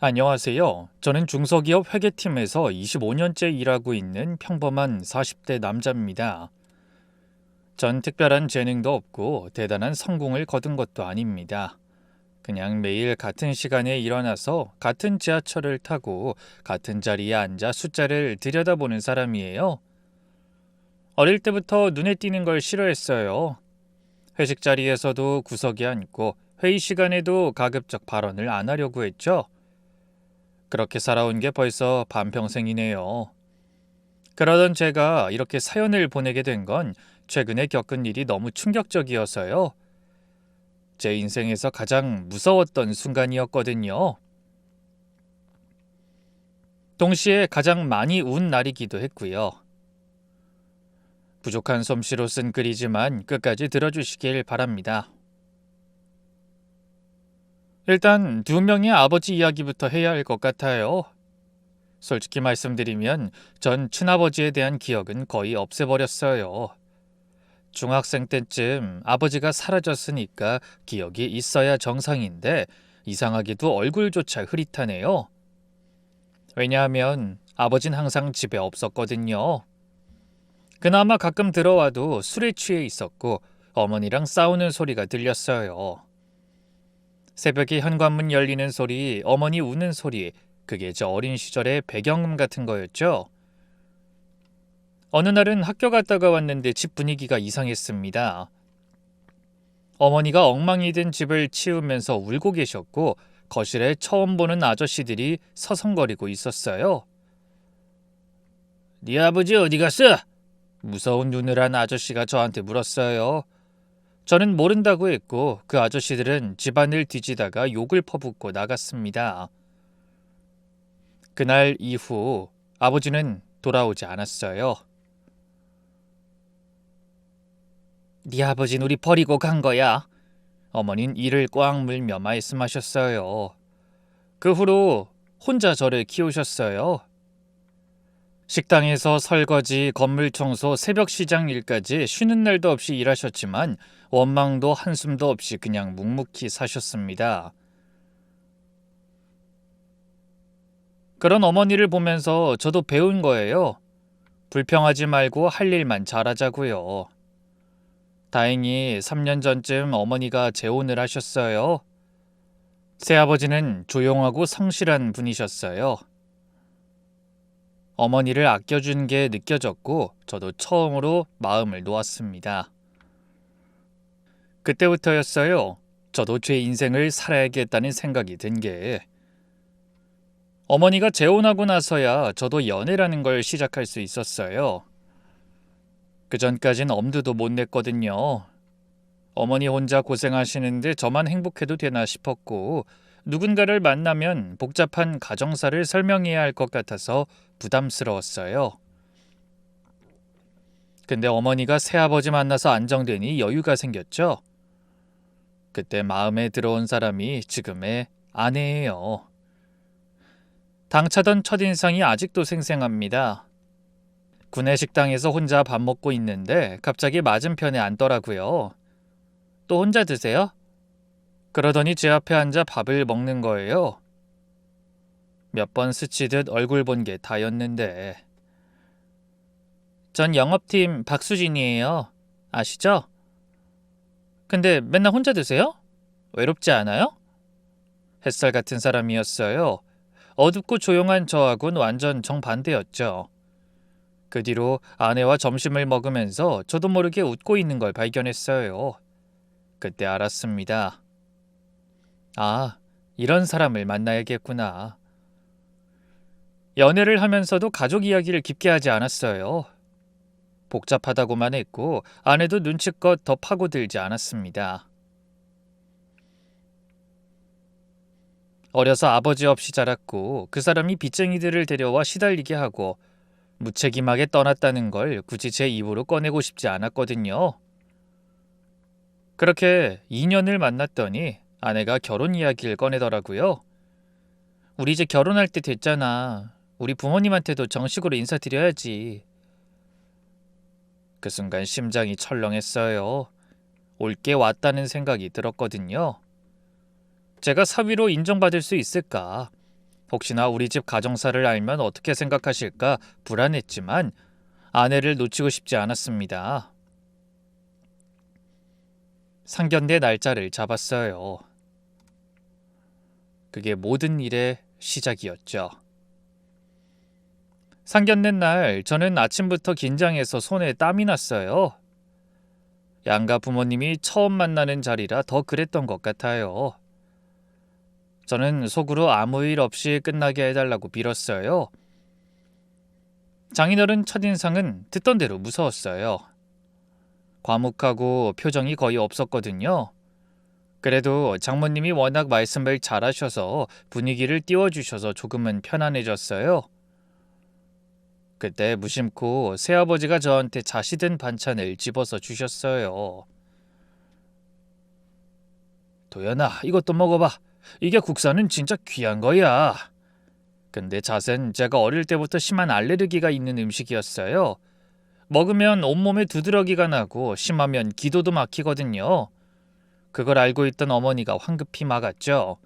안녕하세요. 저는 중소기업 회계팀에서 25년째 일하고 있는 평범한 40대 남자입니다. 전 특별한 재능도 없고 대단한 성공을 거둔 것도 아닙니다. 그냥 매일 같은 시간에 일어나서 같은 지하철을 타고 같은 자리에 앉아 숫자를 들여다보는 사람이에요. 어릴 때부터 눈에 띄는 걸 싫어했어요. 회식 자리에서도 구석에 앉고 회의 시간에도 가급적 발언을 안 하려고 했죠. 그렇게 살아온 게 벌써 반평생이네요. 그러던 제가 이렇게 사연을 보내게 된 건 최근에 겪은 일이 너무 충격적이어서요. 제 인생에서 가장 무서웠던 순간이었거든요. 동시에 가장 많이 운 날이기도 했고요. 부족한 솜씨로 쓴 글이지만 끝까지 들어주시길 바랍니다. 일단 두 명의 아버지 이야기부터 해야 할 것 같아요. 솔직히 말씀드리면 전 친아버지에 대한 기억은 거의 없애버렸어요. 중학생 때쯤 아버지가 사라졌으니까 기억이 있어야 정상인데 이상하게도 얼굴조차 흐릿하네요. 왜냐하면 아버진 항상 집에 없었거든요. 그나마 가끔 들어와도 술에 취해 있었고 어머니랑 싸우는 소리가 들렸어요. 새벽에 현관문 열리는 소리, 어머니 우는 소리, 그게 저 어린 시절의 배경음 같은 거였죠. 어느 날은 학교 갔다가 왔는데 집 분위기가 이상했습니다. 어머니가 엉망이 된 집을 치우면서 울고 계셨고 거실에 처음 보는 아저씨들이 서성거리고 있었어요. 네 아버지 어디 갔어? 무서운 눈을 한 아저씨가 저한테 물었어요. 저는 모른다고 했고 그 아저씨들은 집안을 뒤지다가 욕을 퍼붓고 나갔습니다. 그날 이후 아버지는 돌아오지 않았어요. 네 아버진 우리 버리고 간 거야. 어머닌 이를 꽉 물며 말씀하셨어요. 그 후로 혼자 저를 키우셨어요. 식당에서 설거지, 건물 청소, 새벽 시장 일까지 쉬는 날도 없이 일하셨지만 원망도 한숨도 없이 그냥 묵묵히 사셨습니다. 그런 어머니를 보면서 저도 배운 거예요. 불평하지 말고 할 일만 잘하자고요. 다행히 3년 전쯤 어머니가 재혼을 하셨어요. 새아버지는 조용하고 성실한 분이셨어요. 어머니를 아껴준 게 느껴졌고 저도 처음으로 마음을 놓았습니다. 그때부터였어요. 저도 제 인생을 살아야겠다는 생각이 든 게. 어머니가 재혼하고 나서야 저도 연애라는 걸 시작할 수 있었어요. 그전까진 엄두도 못 냈거든요. 어머니 혼자 고생하시는데 저만 행복해도 되나 싶었고 누군가를 만나면 복잡한 가정사를 설명해야 할 것 같아서 부담스러웠어요. 근데 어머니가 새아버지 만나서 안정되니 여유가 생겼죠. 그때 마음에 들어온 사람이 지금의 아내예요. 당차던 첫인상이 아직도 생생합니다. 구내식당에서 혼자 밥 먹고 있는데 갑자기 맞은편에 앉더라고요. 또 혼자 드세요? 그러더니 제 앞에 앉아 밥을 먹는 거예요. 몇 번 스치듯 얼굴 본 게 다였는데. 전 영업팀 박수진이에요. 아시죠? 근데 맨날 혼자 드세요? 외롭지 않아요? 햇살 같은 사람이었어요. 어둡고 조용한 저하고는 완전 정반대였죠. 그 뒤로 아내와 점심을 먹으면서 저도 모르게 웃고 있는 걸 발견했어요. 그때 알았습니다. 아, 이런 사람을 만나야겠구나. 연애를 하면서도 가족 이야기를 깊게 하지 않았어요. 복잡하다고만 했고 아내도 눈치껏 더 파고들지 않았습니다. 어려서 아버지 없이 자랐고 그 사람이 빚쟁이들을 데려와 시달리게 하고 무책임하게 떠났다는 걸 굳이 제 입으로 꺼내고 싶지 않았거든요. 그렇게 2년을 만났더니 아내가 결혼 이야기를 꺼내더라고요. 우리 이제 결혼할 때 됐잖아. 우리 부모님한테도 정식으로 인사드려야지. 그 순간 심장이 철렁했어요. 올 게 왔다는 생각이 들었거든요. 제가 사위로 인정받을 수 있을까? 혹시나 우리 집 가정사를 알면 어떻게 생각하실까 불안했지만 아내를 놓치고 싶지 않았습니다. 상견례 날짜를 잡았어요. 그게 모든 일의 시작이었죠. 상견례 날 저는 아침부터 긴장해서 손에 땀이 났어요. 양가 부모님이 처음 만나는 자리라 더 그랬던 것 같아요. 저는 속으로 아무 일 없이 끝나게 해달라고 빌었어요. 장인어른 첫인상은 듣던 대로 무서웠어요. 과묵하고 표정이 거의 없었거든요. 그래도 장모님이 워낙 말씀을 잘하셔서 분위기를 띄워주셔서 조금은 편안해졌어요. 그때 무심코 새아버지가 저한테 자시든 반찬을 집어서 주셨어요. 도연아, 이것도 먹어봐. 이게 국산은 진짜 귀한 거야. 근데 잣은 제가 어릴 때부터 심한 알레르기가 있는 음식이었어요. 먹으면 온몸에 두드러기가 나고 심하면 기도도 막히거든요. 그걸 알고 있던 어머니가 황급히 막았죠.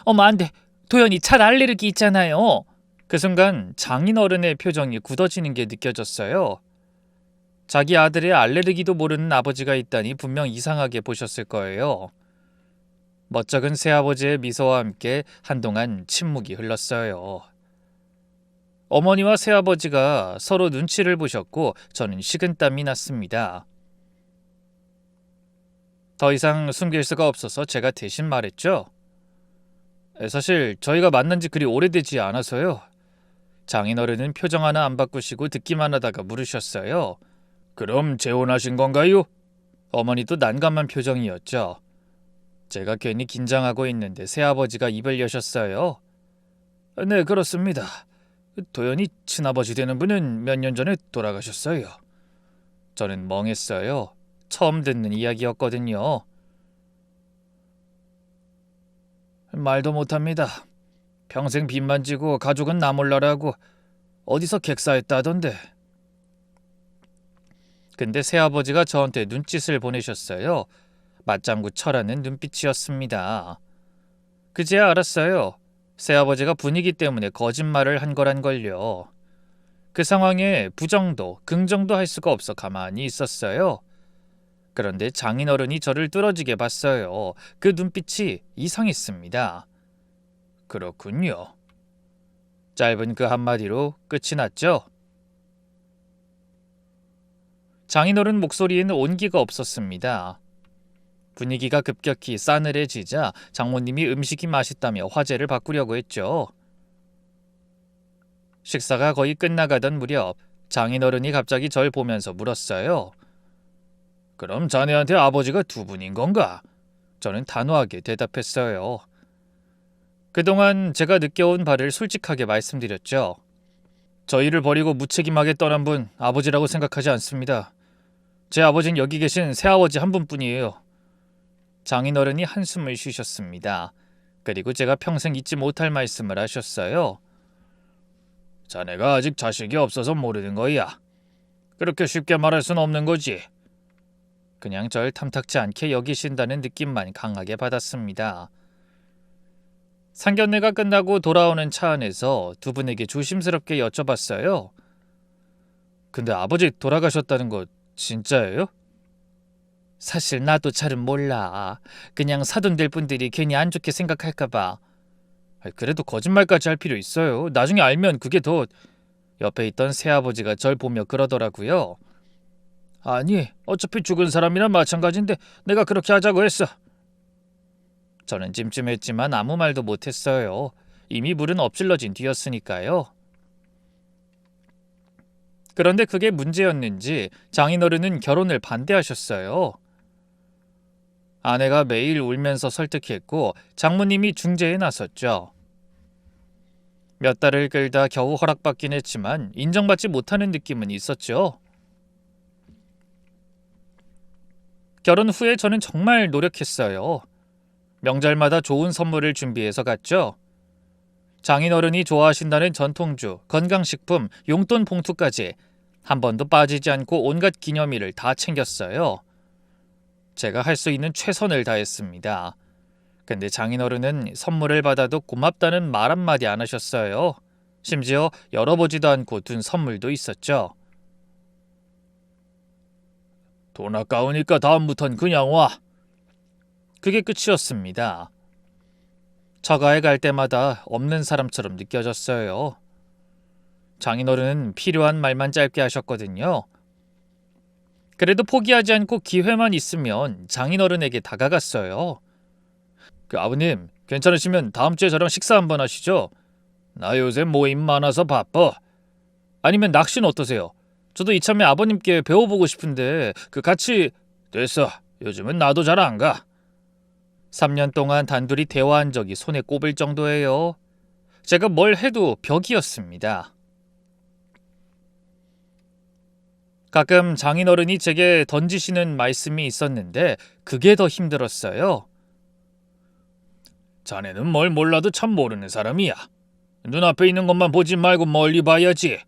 어머, 안 돼. 도연이 잣 알레르기 있잖아요. 그 순간 장인어른의 표정이 굳어지는 게 느껴졌어요. 자기 아들의 알레르기도 모르는 아버지가 있다니 분명 이상하게 보셨을 거예요. 멋쩍은 새아버지의 미소와 함께 한동안 침묵이 흘렀어요. 어머니와 새아버지가 서로 눈치를 보셨고 저는 식은땀이 났습니다. 더 이상 숨길 수가 없어서 제가 대신 말했죠. 사실 저희가 만난 지 그리 오래되지 않아서요. 장인어른은 표정 하나 안 바꾸시고 듣기만 하다가 물으셨어요. 그럼 재혼하신 건가요? 어머니도 난감한 표정이었죠. 제가 괜히 긴장하고 있는데 새아버지가 입을 여셨어요. 네, 그렇습니다. 도연이 친아버지 되는 분은 몇 년 전에 돌아가셨어요. 저는 멍했어요. 처음 듣는 이야기였거든요. 말도 못합니다. 평생 빚만 지고 가족은 나 몰라라고 어디서 객사했다던데. 근데 새아버지가 저한테 눈짓을 보내셨어요. 맞장구 쳐라는 눈빛이었습니다. 그제야 알았어요. 새아버지가 분위기 때문에 거짓말을 한 거란 걸요. 그 상황에 부정도 긍정도 할 수가 없어 가만히 있었어요. 그런데 장인어른이 저를 뚫어지게 봤어요. 그 눈빛이 이상했습니다. 그렇군요. 짧은 그 한마디로 끝이 났죠. 장인어른 목소리에는 온기가 없었습니다. 분위기가 급격히 싸늘해지자 장모님이 음식이 맛있다며 화제를 바꾸려고 했죠. 식사가 거의 끝나가던 무렵 장인어른이 갑자기 절 보면서 물었어요. 그럼 자네한테 아버지가 두 분인 건가? 저는 단호하게 대답했어요. 그동안 제가 느껴온 바를 솔직하게 말씀드렸죠. 저희를 버리고 무책임하게 떠난 분 아버지라고 생각하지 않습니다. 제 아버지는 여기 계신 새아버지 한 분뿐이에요. 장인어른이 한숨을 쉬셨습니다. 그리고 제가 평생 잊지 못할 말씀을 하셨어요. 자네가 아직 자식이 없어서 모르는 거야. 그렇게 쉽게 말할 순 없는 거지. 그냥 절 탐탁지 않게 여기신다는 느낌만 강하게 받았습니다. 상견례가 끝나고 돌아오는 차 안에서 두 분에게 조심스럽게 여쭤봤어요. 근데 아버지 돌아가셨다는 거 진짜예요? 사실 나도 잘은 몰라. 그냥 사돈될 분들이 괜히 안 좋게 생각할까봐. 그래도 거짓말까지 할 필요 있어요. 나중에 알면 그게 더... 옆에 있던 새아버지가 절 보며 그러더라고요. 아니, 어차피 죽은 사람이랑 마찬가지인데 내가 그렇게 하자고 했어. 저는 찜찜했지만 아무 말도 못했어요. 이미 물은 엎질러진 뒤였으니까요. 그런데 그게 문제였는지 장인어른은 결혼을 반대하셨어요. 아내가 매일 울면서 설득했고 장모님이 중재에 나섰죠. 몇 달을 끌다 겨우 허락받긴 했지만 인정받지 못하는 느낌은 있었죠. 결혼 후에 저는 정말 노력했어요. 명절마다 좋은 선물을 준비해서 갔죠. 장인어른이 좋아하신다는 전통주, 건강식품, 용돈 봉투까지 한 번도 빠지지 않고 온갖 기념일을 다 챙겼어요. 제가 할 수 있는 최선을 다했습니다. 근데 장인어른은 선물을 받아도 고맙다는 말 한마디 안 하셨어요. 심지어 열어보지도 않고 둔 선물도 있었죠. 돈 아까우니까 다음부턴 그냥 와. 그게 끝이었습니다. 처가에 갈 때마다 없는 사람처럼 느껴졌어요. 장인어른은 필요한 말만 짧게 하셨거든요. 그래도 포기하지 않고 기회만 있으면 장인어른에게 다가갔어요. 아버님, 괜찮으시면 다음 주에 저랑 식사 한번 하시죠? 나 요새 모임 많아서 바빠. 아니면 낚시는 어떠세요? 저도 이참에 아버님께 배워보고 싶은데 같이... 됐어. 요즘은 나도 잘 안 가. 3년 동안 단둘이 대화한 적이 손에 꼽을 정도예요. 제가 뭘 해도 벽이었습니다. 가끔 장인어른이 제게 던지시는 말씀이 있었는데 그게 더 힘들었어요. 자네는 뭘 몰라도 참 모르는 사람이야. 눈앞에 있는 것만 보지 말고 멀리 봐야지.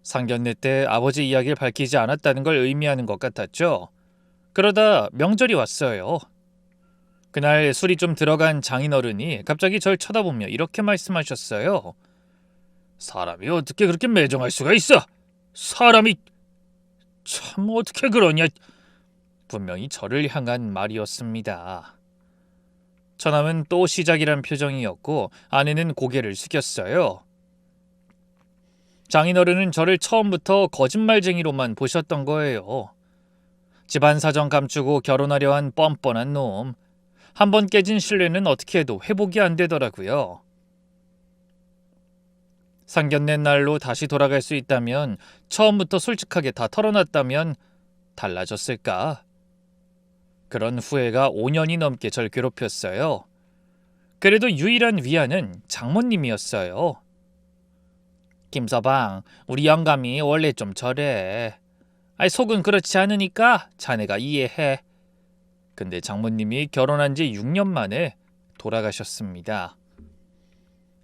상견례 때 아버지 이야기를 밝히지 않았다는 걸 의미하는 것 같았죠. 그러다 명절이 왔어요. 그날 술이 좀 들어간 장인어른이 갑자기 절 쳐다보며 이렇게 말씀하셨어요. 사람이 어떻게 그렇게 매정할 수가 있어? 사람이... 참 어떻게 그러냐. 분명히 저를 향한 말이었습니다. 처남은 또 시작이란 표정이었고 아내는 고개를 숙였어요. 장인어른은 저를 처음부터 거짓말쟁이로만 보셨던 거예요. 집안 사정 감추고 결혼하려 한 뻔뻔한 놈. 한번 깨진 신뢰는 어떻게 해도 회복이 안 되더라고요. 상견례 날로 다시 돌아갈 수 있다면, 처음부터 솔직하게 다 털어놨다면 달라졌을까? 그런 후회가 5년이 넘게 절 괴롭혔어요. 그래도 유일한 위안은 장모님이었어요. 김서방, 우리 영감이 원래 좀 저래. 속은 그렇지 않으니까 자네가 이해해. 근데 장모님이 결혼한 지 6년 만에 돌아가셨습니다.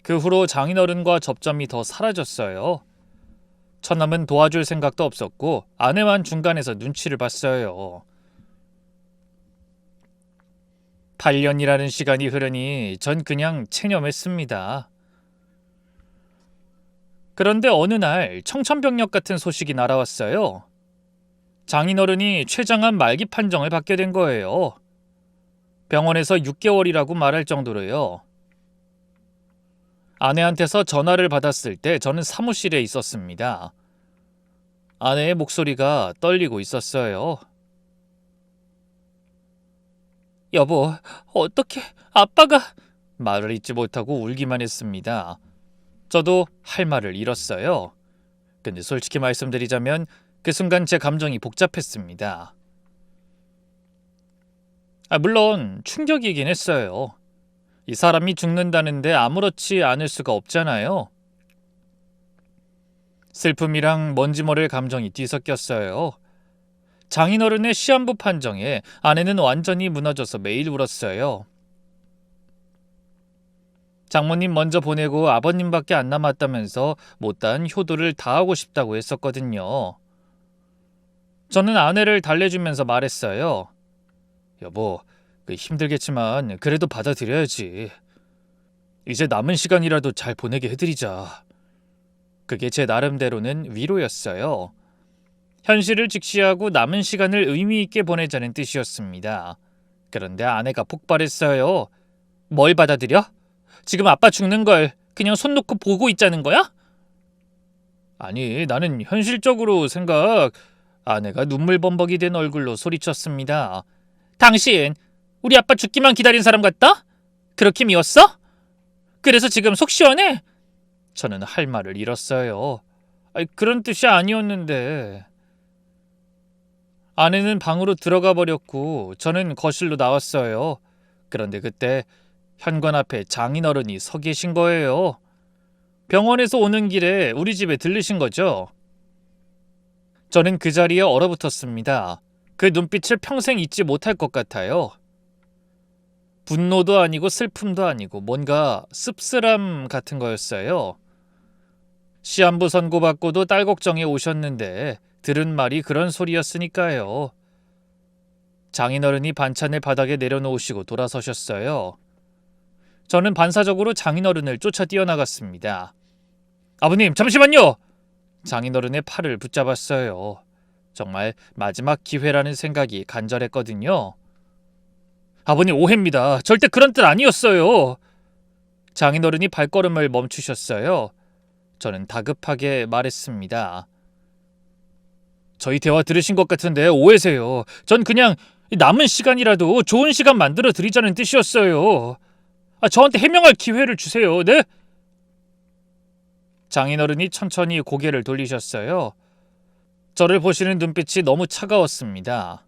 그 후로 장인어른과 접점이 더 사라졌어요. 처남은 도와줄 생각도 없었고 아내만 중간에서 눈치를 봤어요. 8년이라는 시간이 흐르니 전 그냥 체념했습니다. 그런데 어느 날 청천벽력 같은 소식이 날아왔어요. 장인어른이 췌장암 말기 판정을 받게 된 거예요. 병원에서 6개월이라고 말할 정도로요. 아내한테서 전화를 받았을 때 저는 사무실에 있었습니다. 아내의 목소리가 떨리고 있었어요. 여보, 어떡해, 아빠가... 말을 잇지 못하고 울기만 했습니다. 저도 할 말을 잃었어요. 근데 솔직히 말씀드리자면 그 순간 제 감정이 복잡했습니다. 물론 충격이긴 했어요. 이 사람이 죽는다는데 아무렇지 않을 수가 없잖아요. 슬픔이랑 뭔지 모를 감정이 뒤섞였어요. 장인어른의 시한부 판정에 아내는 완전히 무너져서 매일 울었어요. 장모님 먼저 보내고 아버님밖에 안 남았다면서 못다한 효도를 다하고 싶다고 했었거든요. 저는 아내를 달래주면서 말했어요. 여보, 힘들겠지만 그래도 받아들여야지. 이제 남은 시간이라도 잘 보내게 해드리자. 그게 제 나름대로는 위로였어요. 현실을 직시하고 남은 시간을 의미 있게 보내자는 뜻이었습니다. 그런데 아내가 폭발했어요. 뭘 받아들여? 지금 아빠 죽는 걸 그냥 손 놓고 보고 있자는 거야? 아니, 나는 현실적으로 생각... 아내가 눈물 범벅이 된 얼굴로 소리쳤습니다. 당신, 우리 아빠 죽기만 기다린 사람 같다? 그렇게 미웠어? 그래서 지금 속 시원해? 저는 할 말을 잃었어요. 그런 뜻이 아니었는데... 아내는 방으로 들어가 버렸고 저는 거실로 나왔어요. 그런데 그때 현관 앞에 장인어른이 서 계신 거예요. 병원에서 오는 길에 우리 집에 들르신 거죠? 저는 그 자리에 얼어붙었습니다. 그 눈빛을 평생 잊지 못할 것 같아요. 분노도 아니고 슬픔도 아니고 뭔가 씁쓸함 같은 거였어요. 시한부 선고받고도 딸 걱정에 오셨는데 들은 말이 그런 소리였으니까요. 장인어른이 반찬을 바닥에 내려놓으시고 돌아서셨어요. 저는 반사적으로 장인어른을 쫓아 뛰어나갔습니다. 아버님, 잠시만요! 장인어른의 팔을 붙잡았어요. 정말 마지막 기회라는 생각이 간절했거든요. 아버님, 오해입니다. 절대 그런 뜻 아니었어요. 장인어른이 발걸음을 멈추셨어요. 저는 다급하게 말했습니다. 저희 대화 들으신 것 같은데 오해세요. 전 그냥 남은 시간이라도 좋은 시간 만들어 드리자는 뜻이었어요. 저한테 해명할 기회를 주세요. 네? 장인어른이 천천히 고개를 돌리셨어요. 저를 보시는 눈빛이 너무 차가웠습니다.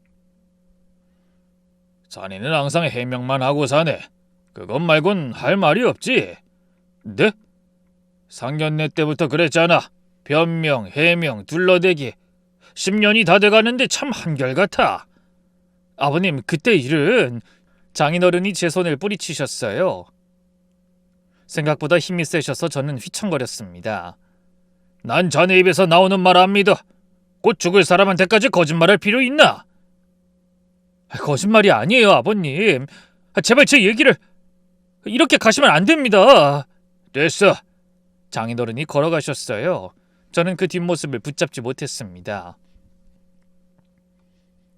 자네는 항상 해명만 하고 사네. 그것 말곤 할 말이 없지. 네? 상견례 때부터 그랬잖아. 변명, 해명, 둘러대기. 10년이 다 돼가는데 참 한결같아. 아버님, 그때 일은... 장인어른이 제 손을 뿌리치셨어요. 생각보다 힘이 세셔서 저는 휘청거렸습니다. 난 자네 입에서 나오는 말 안 믿어. 곧 죽을 사람한테까지 거짓말할 필요 있나? 거짓말이 아니에요, 아버님. 제발 제 얘기를... 이렇게 가시면 안 됩니다. 됐어. 장인어른이 걸어가셨어요. 저는 그 뒷모습을 붙잡지 못했습니다.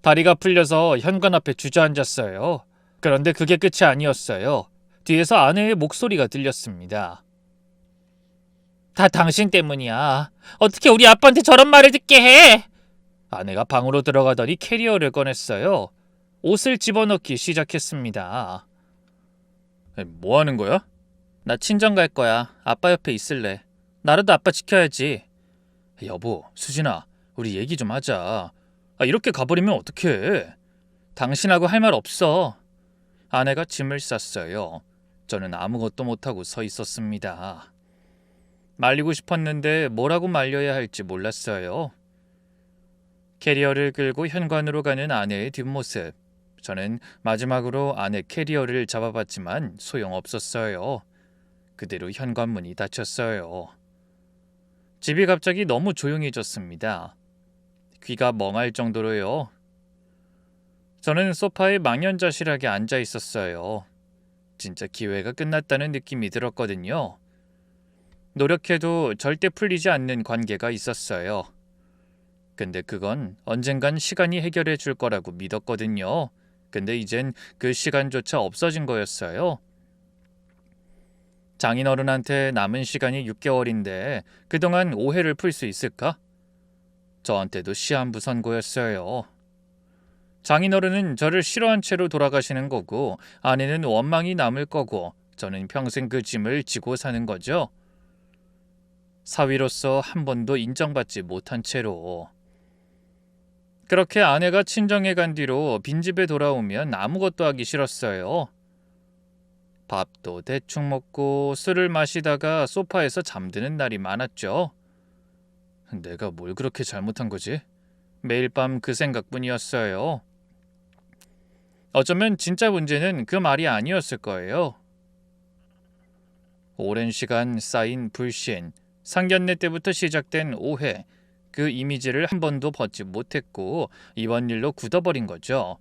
다리가 풀려서 현관 앞에 주저앉았어요. 그런데 그게 끝이 아니었어요. 뒤에서 아내의 목소리가 들렸습니다. 다 당신 때문이야. 어떻게 우리 아빠한테 저런 말을 듣게 해? 아내가 방으로 들어가더니 캐리어를 꺼냈어요. 옷을 집어넣기 시작했습니다. 뭐 하는 거야? 나 친정 갈 거야. 아빠 옆에 있을래. 나라도 아빠 지켜야지. 여보, 수진아, 우리 얘기 좀 하자. 이렇게 가버리면 어떡해? 당신하고 할 말 없어. 아내가 짐을 쌌어요. 저는 아무것도 못하고 서 있었습니다. 말리고 싶었는데 뭐라고 말려야 할지 몰랐어요. 캐리어를 끌고 현관으로 가는 아내의 뒷모습. 저는 마지막으로 아내 캐리어를 잡아봤지만 소용없었어요. 그대로 현관문이 닫혔어요. 집이 갑자기 너무 조용해졌습니다. 귀가 멍할 정도로요. 저는 소파에 망연자실하게 앉아 있었어요. 진짜 기회가 끝났다는 느낌이 들었거든요. 노력해도 절대 풀리지 않는 관계가 있었어요. 근데 그건 언젠간 시간이 해결해 줄 거라고 믿었거든요. 근데 이젠 그 시간조차 없어진 거였어요. 장인어른한테 남은 시간이 6개월인데 그동안 오해를 풀 수 있을까? 저한테도 시한부 선고였어요. 장인어른은 저를 싫어한 채로 돌아가시는 거고 아내는 원망이 남을 거고 저는 평생 그 짐을 지고 사는 거죠. 사위로서 한 번도 인정받지 못한 채로. 그렇게 아내가 친정에 간 뒤로 빈집에 돌아오면 아무것도 하기 싫었어요. 밥도 대충 먹고 술을 마시다가 소파에서 잠드는 날이 많았죠. 내가 뭘 그렇게 잘못한 거지? 매일 밤 그 생각뿐이었어요. 어쩌면 진짜 문제는 그 말이 아니었을 거예요. 오랜 시간 쌓인 불신, 상견례 때부터 시작된 오해, 그 이미지를 한 번도 벗지 못했고 이번 일로 굳어버린 거죠.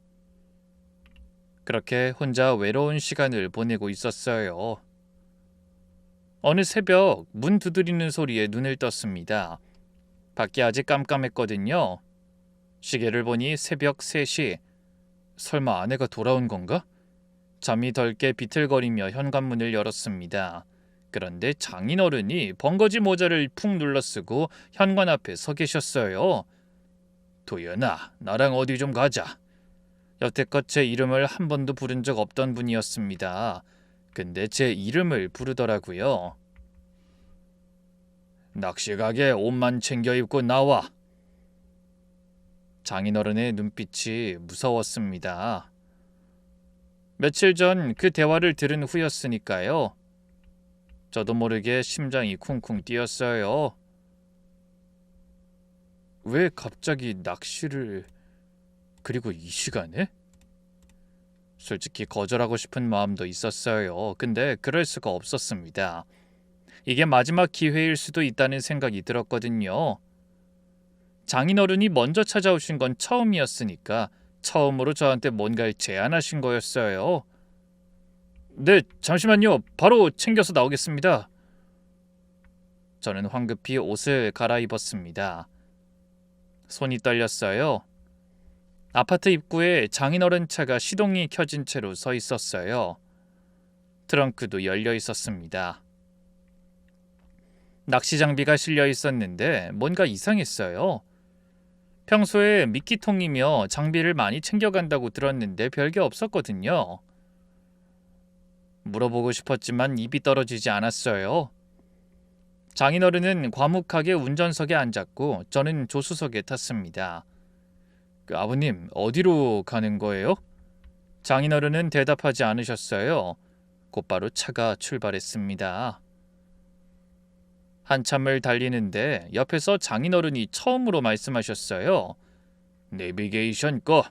그렇게 혼자 외로운 시간을 보내고 있었어요. 어느 새벽 문 두드리는 소리에 눈을 떴습니다. 밖이 아직 깜깜했거든요. 시계를 보니 새벽 3시. 설마 아내가 돌아온 건가? 잠이 덜 깨 비틀거리며 현관문을 열었습니다. 그런데 장인어른이 번거지 모자를 푹 눌러쓰고 현관 앞에 서 계셨어요. 도연아, 나랑 어디 좀 가자. 여태껏 제 이름을 한 번도 부른 적 없던 분이었습니다. 근데 제 이름을 부르더라고요. 낚시가게 옷만 챙겨 입고 나와. 장인어른의 눈빛이 무서웠습니다. 며칠 전 그 대화를 들은 후였으니까요. 저도 모르게 심장이 쿵쿵 뛰었어요. 왜 갑자기 낚시를... 그리고 이 시간에? 솔직히 거절하고 싶은 마음도 있었어요. 근데 그럴 수가 없었습니다. 이게 마지막 기회일 수도 있다는 생각이 들었거든요. 장인어른이 먼저 찾아오신 건 처음이었으니까 처음으로 저한테 뭔가를 제안하신 거였어요. 네, 잠시만요. 바로 챙겨서 나오겠습니다. 저는 황급히 옷을 갈아입었습니다. 손이 떨렸어요. 아파트 입구에 장인어른 차가 시동이 켜진 채로 서 있었어요. 트렁크도 열려 있었습니다. 낚시 장비가 실려 있었는데 뭔가 이상했어요. 평소에 미끼통이며 장비를 많이 챙겨간다고 들었는데 별게 없었거든요. 물어보고 싶었지만 입이 떨어지지 않았어요. 장인어른은 과묵하게 운전석에 앉았고 저는 조수석에 탔습니다. 아버님, 어디로 가는 거예요? 장인어른은 대답하지 않으셨어요. 곧바로 차가 출발했습니다. 한참을 달리는데 옆에서 장인어른이 처음으로 말씀하셨어요. 내비게이션 꺼.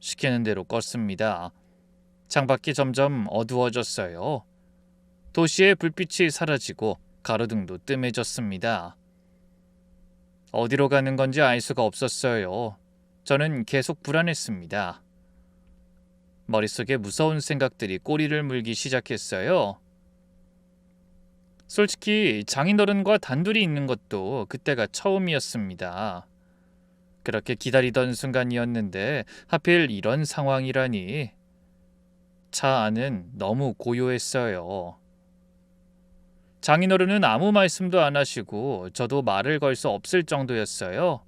시키는 대로 껐습니다. 창밖이 점점 어두워졌어요. 도시의 불빛이 사라지고 가로등도 뜸해졌습니다. 어디로 가는 건지 알 수가 없었어요. 저는 계속 불안했습니다. 머릿속에 무서운 생각들이 꼬리를 물기 시작했어요. 솔직히 장인어른과 단둘이 있는 것도 그때가 처음이었습니다. 그렇게 기다리던 순간이었는데 하필 이런 상황이라니. 차 안은 너무 고요했어요. 장인어른은 아무 말씀도 안 하시고 저도 말을 걸 수 없을 정도였어요.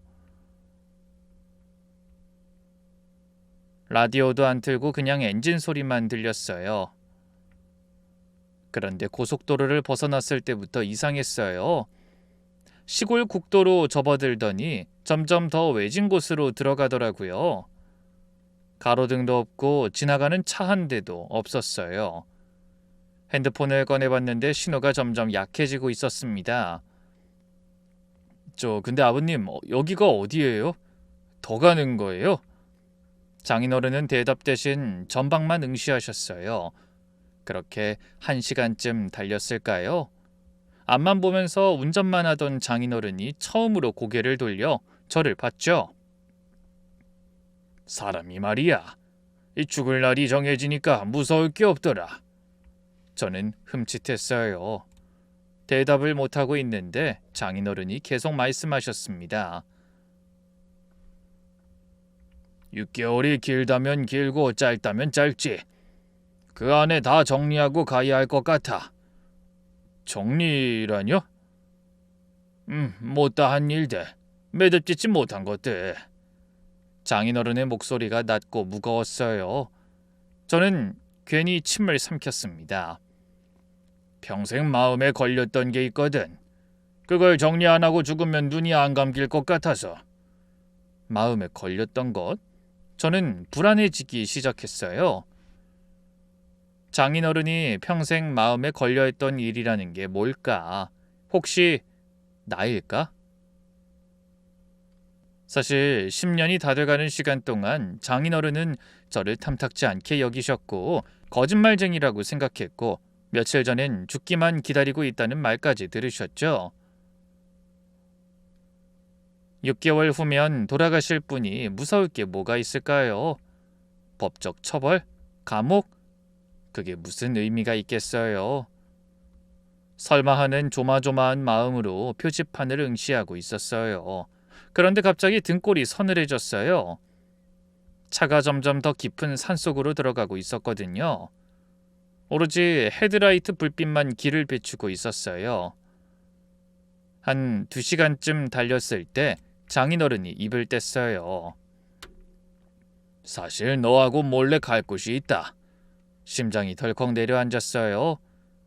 라디오도 안 틀고 그냥 엔진 소리만 들렸어요. 그런데 고속도로를 벗어났을 때부터 이상했어요. 시골 국도로 접어들더니 점점 더 외진 곳으로 들어가더라고요. 가로등도 없고 지나가는 차 한 대도 없었어요. 핸드폰을 꺼내봤는데 신호가 점점 약해지고 있었습니다. 근데 아버님, 여기가 어디예요? 더 가는 거예요? 장인어른은 대답 대신 전방만 응시하셨어요. 그렇게 1시간쯤 달렸을까요? 앞만 보면서 운전만 하던 장인어른이 처음으로 고개를 돌려 저를 봤죠. 사람이 말이야, 이 죽을 날이 정해지니까 무서울 게 없더라. 저는 흠칫했어요. 대답을 못하고 있는데 장인어른이 계속 말씀하셨습니다. 6개월이 길다면 길고 짧다면 짧지. 그 안에 다 정리하고 가야 할 것 같아. 정리라뇨? 못다한 일들, 매듭짓지 못한 것들. 장인어른의 목소리가 낮고 무거웠어요. 저는 괜히 침을 삼켰습니다. 평생 마음에 걸렸던 게 있거든. 그걸 정리 안 하고 죽으면 눈이 안 감길 것 같아서. 마음에 걸렸던 것? 저는 불안해지기 시작했어요. 장인어른이 평생 마음에 걸려있던 일이라는 게 뭘까? 혹시 나일까? 사실 10년이 다 돼가는 시간 동안 장인어른은 저를 탐탁지 않게 여기셨고 거짓말쟁이라고 생각했고 며칠 전엔 죽기만 기다리고 있다는 말까지 들으셨죠. 6개월 후면 돌아가실 분이 무서울 게 뭐가 있을까요? 법적 처벌? 감옥? 그게 무슨 의미가 있겠어요? 설마 하는 조마조마한 마음으로 표지판을 응시하고 있었어요. 그런데 갑자기 등골이 서늘해졌어요. 차가 점점 더 깊은 산속으로 들어가고 있었거든요. 오로지 헤드라이트 불빛만 길을 비추고 있었어요. 한 2시간쯤 달렸을 때 장인어른이 입을 뗐어요. 사실 너하고 몰래 갈 곳이 있다. 심장이 덜컥 내려앉았어요.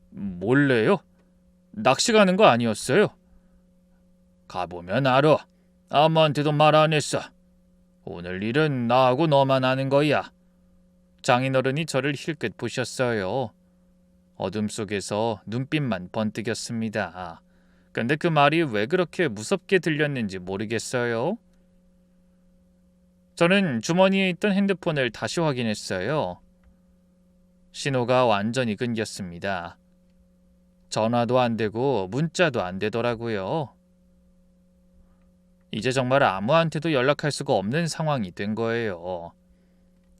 몰래요? 낚시 가는 거 아니었어요? 가보면 알아. 아무한테도 말 안 했어. 오늘 일은 나하고 너만 아는 거야. 장인어른이 저를 힐끗 보셨어요. 어둠 속에서 눈빛만 번뜩였습니다. 근데 그 말이 왜 그렇게 무섭게 들렸는지 모르겠어요. 저는 주머니에 있던 핸드폰을 다시 확인했어요. 신호가 완전히 끊겼습니다. 전화도 안 되고 문자도 안 되더라고요. 이제 정말 아무한테도 연락할 수가 없는 상황이 된 거예요.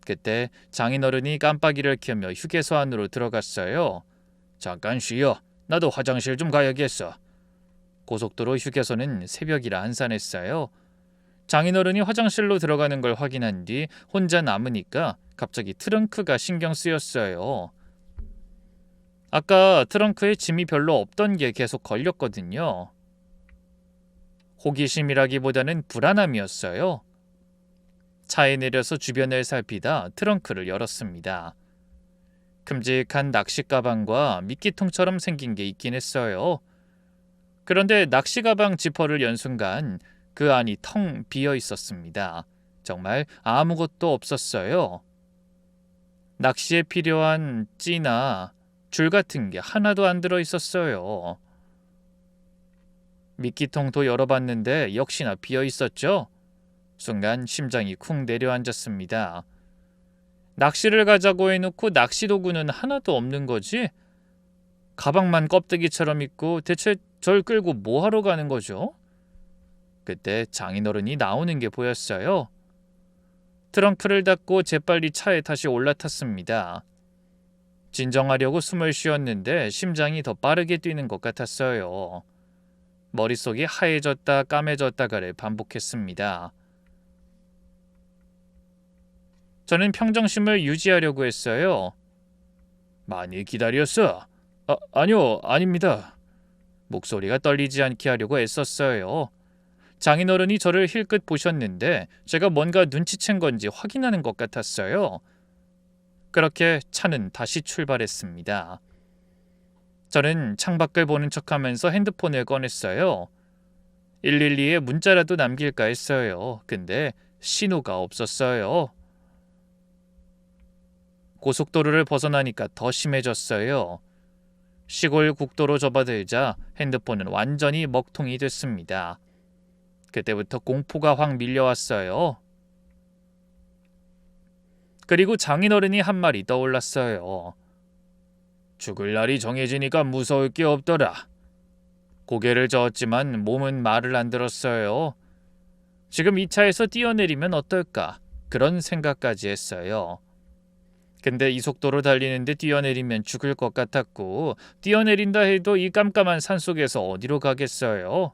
그때 장인어른이 깜빡이를 켜며 휴게소 안으로 들어갔어요. 잠깐 쉬어. 나도 화장실 좀 가야겠어. 고속도로 휴게소는 새벽이라 한산했어요. 장인어른이 화장실로 들어가는 걸 확인한 뒤 혼자 남으니까 갑자기 트렁크가 신경 쓰였어요. 아까 트렁크에 짐이 별로 없던 게 계속 걸렸거든요. 호기심이라기보다는 불안함이었어요. 차에 내려서 주변을 살피다 트렁크를 열었습니다. 큼직한 낚시 가방과 미끼통처럼 생긴 게 있긴 했어요. 그런데 낚시 가방 지퍼를 연 순간 그 안이 텅 비어 있었습니다. 정말 아무것도 없었어요. 낚시에 필요한 찌나 줄 같은 게 하나도 안 들어 있었어요. 미끼통도 열어봤는데 역시나 비어 있었죠. 순간 심장이 쿵 내려앉았습니다. 낚시를 가자고 해놓고 낚시 도구는 하나도 없는 거지? 가방만 껍데기처럼 있고 대체 절 끌고 뭐 하러 가는 거죠? 그때 장인어른이 나오는 게 보였어요. 트렁크를 닫고 재빨리 차에 다시 올라탔습니다. 진정하려고 숨을 쉬었는데 심장이 더 빠르게 뛰는 것 같았어요. 머릿속이 하얘졌다 까매졌다가를 반복했습니다. 저는 평정심을 유지하려고 했어요. 많이 기다렸어? 아니요, 아닙니다. 목소리가 떨리지 않게 하려고 애썼어요. 장인어른이 저를 힐끗 보셨는데 제가 뭔가 눈치챈 건지 확인하는 것 같았어요. 그렇게 차는 다시 출발했습니다. 저는 창밖을 보는 척하면서 핸드폰을 꺼냈어요. 112에 문자라도 남길까 했어요. 근데 신호가 없었어요. 고속도로를 벗어나니까 더 심해졌어요. 시골 국도로 접어들자 핸드폰은 완전히 먹통이 됐습니다. 그때부터 공포가 확 밀려왔어요. 그리고 장인어른이 한 말이 떠올랐어요. 죽을 날이 정해지니까 무서울 게 없더라. 고개를 저었지만 몸은 말을 안 들었어요. 지금 이 차에서 뛰어내리면 어떨까? 그런 생각까지 했어요. 근데 이 속도로 달리는데 뛰어내리면 죽을 것 같았고 뛰어내린다 해도 이 깜깜한 산속에서 어디로 가겠어요?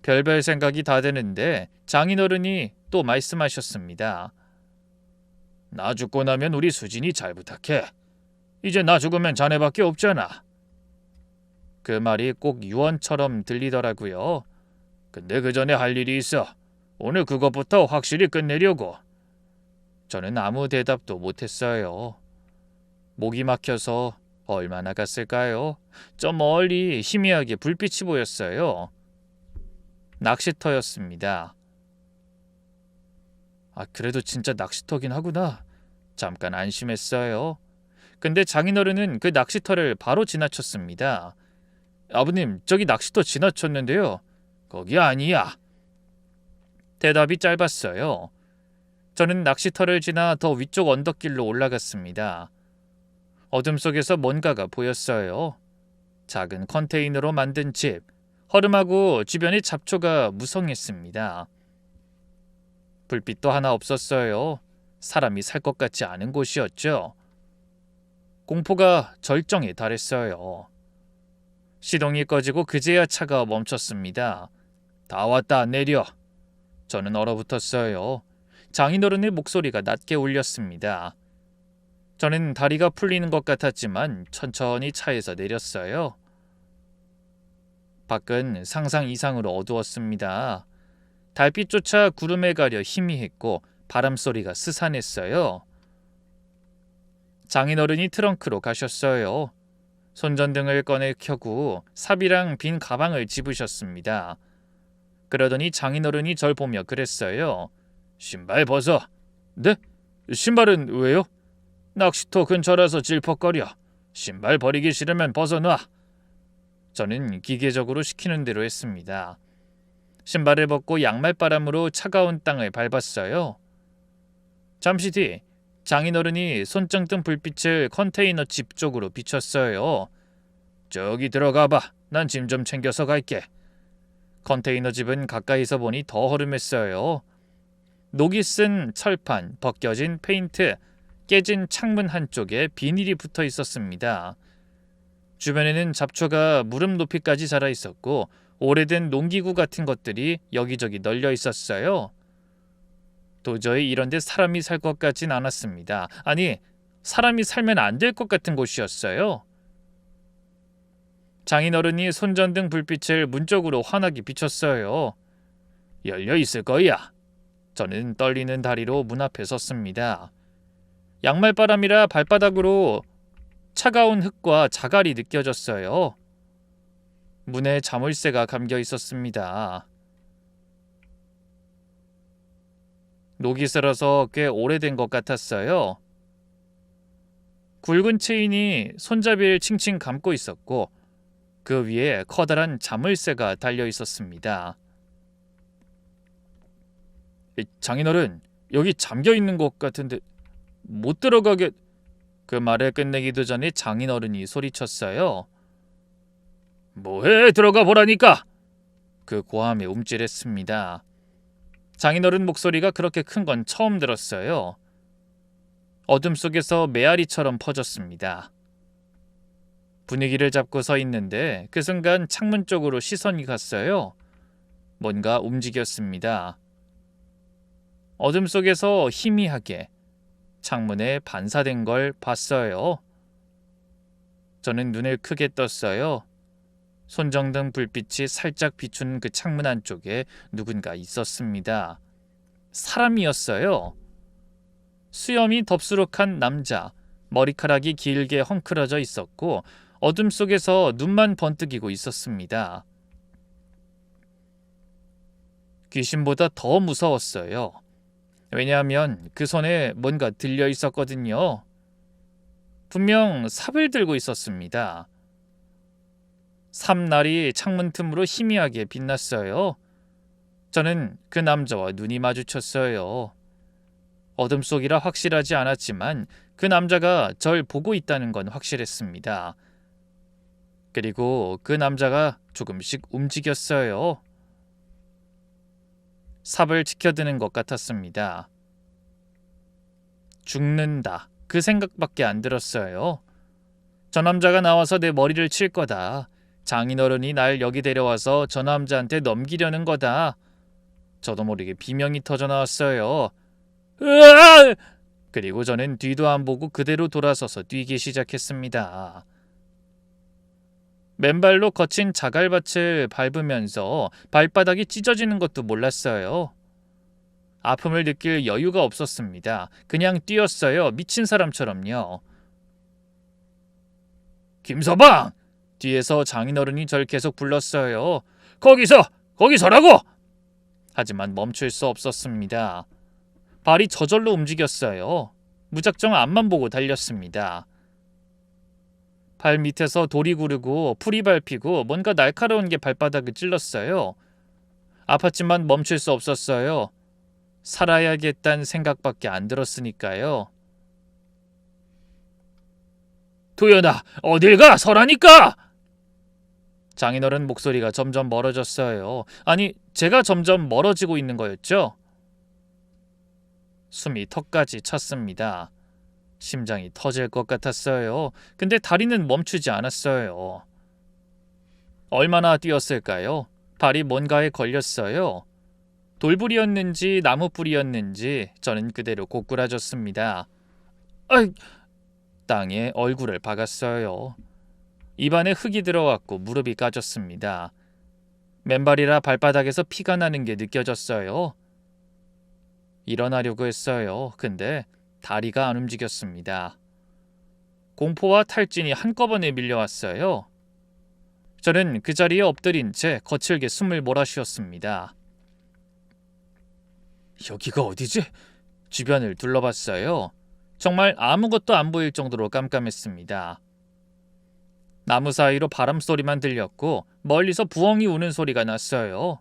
별별 생각이 다 드는데 장인어른이 또 말씀하셨습니다. 나 죽고 나면 우리 수진이 잘 부탁해. 이제 나 죽으면 자네밖에 없잖아. 그 말이 꼭 유언처럼 들리더라고요. 근데 그 전에 할 일이 있어. 오늘 그것부터 확실히 끝내려고. 저는 아무 대답도 못했어요. 목이 막혀서 얼마나 갔을까요? 저 멀리 희미하게 불빛이 보였어요. 낚시터였습니다. 그래도 진짜 낚시터긴 하구나. 잠깐 안심했어요. 근데 장인어른은 그 낚시터를 바로 지나쳤습니다. 아버님, 저기 낚시터 지나쳤는데요. 거기 아니야. 대답이 짧았어요. 저는 낚시터를 지나 더 위쪽 언덕길로 올라갔습니다. 어둠 속에서 뭔가가 보였어요. 작은 컨테이너로 만든 집, 허름하고 주변의 잡초가 무성했습니다. 불빛도 하나 없었어요. 사람이 살 것 같지 않은 곳이었죠. 공포가 절정에 달했어요. 시동이 꺼지고 그제야 차가 멈췄습니다. 다 왔다, 내려. 저는 얼어붙었어요. 장인어른의 목소리가 낮게 울렸습니다. 저는 다리가 풀리는 것 같았지만 천천히 차에서 내렸어요. 밖은 상상 이상으로 어두웠습니다. 달빛조차 구름에 가려 희미했고 바람소리가 스산했어요. 장인어른이 트렁크로 가셨어요. 손전등을 꺼내 켜고 삽이랑 빈 가방을 집으셨습니다. 그러더니 장인어른이 절 보며 그랬어요. 신발 벗어. 네? 신발은 왜요? 낚시터 근처라서 질퍽거려. 신발 버리기 싫으면 벗어놔. 저는 기계적으로 시키는 대로 했습니다. 신발을 벗고 양말바람으로 차가운 땅을 밟았어요. 잠시 뒤 장인어른이 손정 뜬 불빛을 컨테이너 집 쪽으로 비췄어요. 저기 들어가봐. 난 짐 좀 챙겨서 갈게. 컨테이너 집은 가까이서 보니 더 허름했어요. 녹이 쓴 철판, 벗겨진 페인트, 깨진 창문 한쪽에 비닐이 붙어 있었습니다. 주변에는 잡초가 무릎 높이까지 자라 있었고 오래된 농기구 같은 것들이 여기저기 널려 있었어요. 도저히 이런 데 사람이 살 것 같진 않았습니다. 아니, 사람이 살면 안 될 것 같은 곳이었어요. 장인어른이 손전등 불빛을 문 쪽으로 환하게 비췄어요. 열려 있을 거야. 저는 떨리는 다리로 문 앞에 섰습니다. 양말바람이라 발바닥으로 차가운 흙과 자갈이 느껴졌어요. 문에 자물쇠가 감겨 있었습니다. 녹이 슬어서 꽤 오래된 것 같았어요. 굵은 체인이 손잡이를 칭칭 감고 있었고 그 위에 커다란 자물쇠가 달려 있었습니다. 장인어른, 여기 잠겨 있는 것 같은데 못 들어가게... 그 말을 끝내기도 전에 장인어른이 소리쳤어요. 뭐해, 들어가 보라니까! 그 고함에 움찔했습니다. 장인어른 목소리가 그렇게 큰 건 처음 들었어요. 어둠 속에서 메아리처럼 퍼졌습니다. 분위기를 잡고 서 있는데 그 순간 창문 쪽으로 시선이 갔어요. 뭔가 움직였습니다. 어둠 속에서 희미하게 창문에 반사된 걸 봤어요. 저는 눈을 크게 떴어요. 손전등 불빛이 살짝 비춘 그 창문 안쪽에 누군가 있었습니다. 사람이었어요. 수염이 덥수룩한 남자, 머리카락이 길게 헝클어져 있었고 어둠 속에서 눈만 번뜩이고 있었습니다. 귀신보다 더 무서웠어요. 왜냐하면 그 손에 뭔가 들려 있었거든요. 분명 삽을 들고 있었습니다. 삽날이 창문 틈으로 희미하게 빛났어요. 저는 그 남자와 눈이 마주쳤어요. 어둠 속이라 확실하지 않았지만 그 남자가 절 보고 있다는 건 확실했습니다. 그리고 그 남자가 조금씩 움직였어요. 삽을 치켜드는 것 같았습니다. 죽는다. 그 생각밖에 안 들었어요. 저 남자가 나와서 내 머리를 칠 거다. 장인어른이 날 여기 데려와서 저 남자한테 넘기려는 거다. 저도 모르게 비명이 터져 나왔어요. 으아! 그리고 저는 뒤도 안 보고 그대로 돌아서서 뛰기 시작했습니다. 맨발로 거친 자갈밭을 밟으면서 발바닥이 찢어지는 것도 몰랐어요. 아픔을 느낄 여유가 없었습니다. 그냥 뛰었어요. 미친 사람처럼요. 김서방! 뒤에서 장인어른이 절 계속 불렀어요. 거기 서라고! 하지만 멈출 수 없었습니다. 발이 저절로 움직였어요. 무작정 앞만 보고 달렸습니다. 발 밑에서 돌이 구르고 풀이 밟히고 뭔가 날카로운 게 발바닥을 찔렀어요. 아팠지만 멈출 수 없었어요. 살아야겠다는 생각밖에 안 들었으니까요. 도연아, 어딜 가? 서라니까! 장인어른 목소리가 점점 멀어졌어요. 아니, 제가 점점 멀어지고 있는 거였죠? 숨이 턱까지 찼습니다. 심장이 터질 것 같았어요. 근데 다리는 멈추지 않았어요. 얼마나 뛰었을까요? 발이 뭔가에 걸렸어요. 돌부리였는지 나무뿌리였는지 저는 그대로 고꾸라졌습니다. 아이! 땅에 얼굴을 박았어요. 입안에 흙이 들어왔고 무릎이 까졌습니다. 맨발이라 발바닥에서 피가 나는 게 느껴졌어요. 일어나려고 했어요. 근데 다리가 안 움직였습니다. 공포와 탈진이 한꺼번에 밀려왔어요. 저는 그 자리에 엎드린 채 거칠게 숨을 몰아쉬었습니다. 여기가 어디지? 주변을 둘러봤어요. 정말 아무것도 안 보일 정도로 깜깜했습니다. 나무 사이로 바람 소리만 들렸고 멀리서 부엉이 우는 소리가 났어요.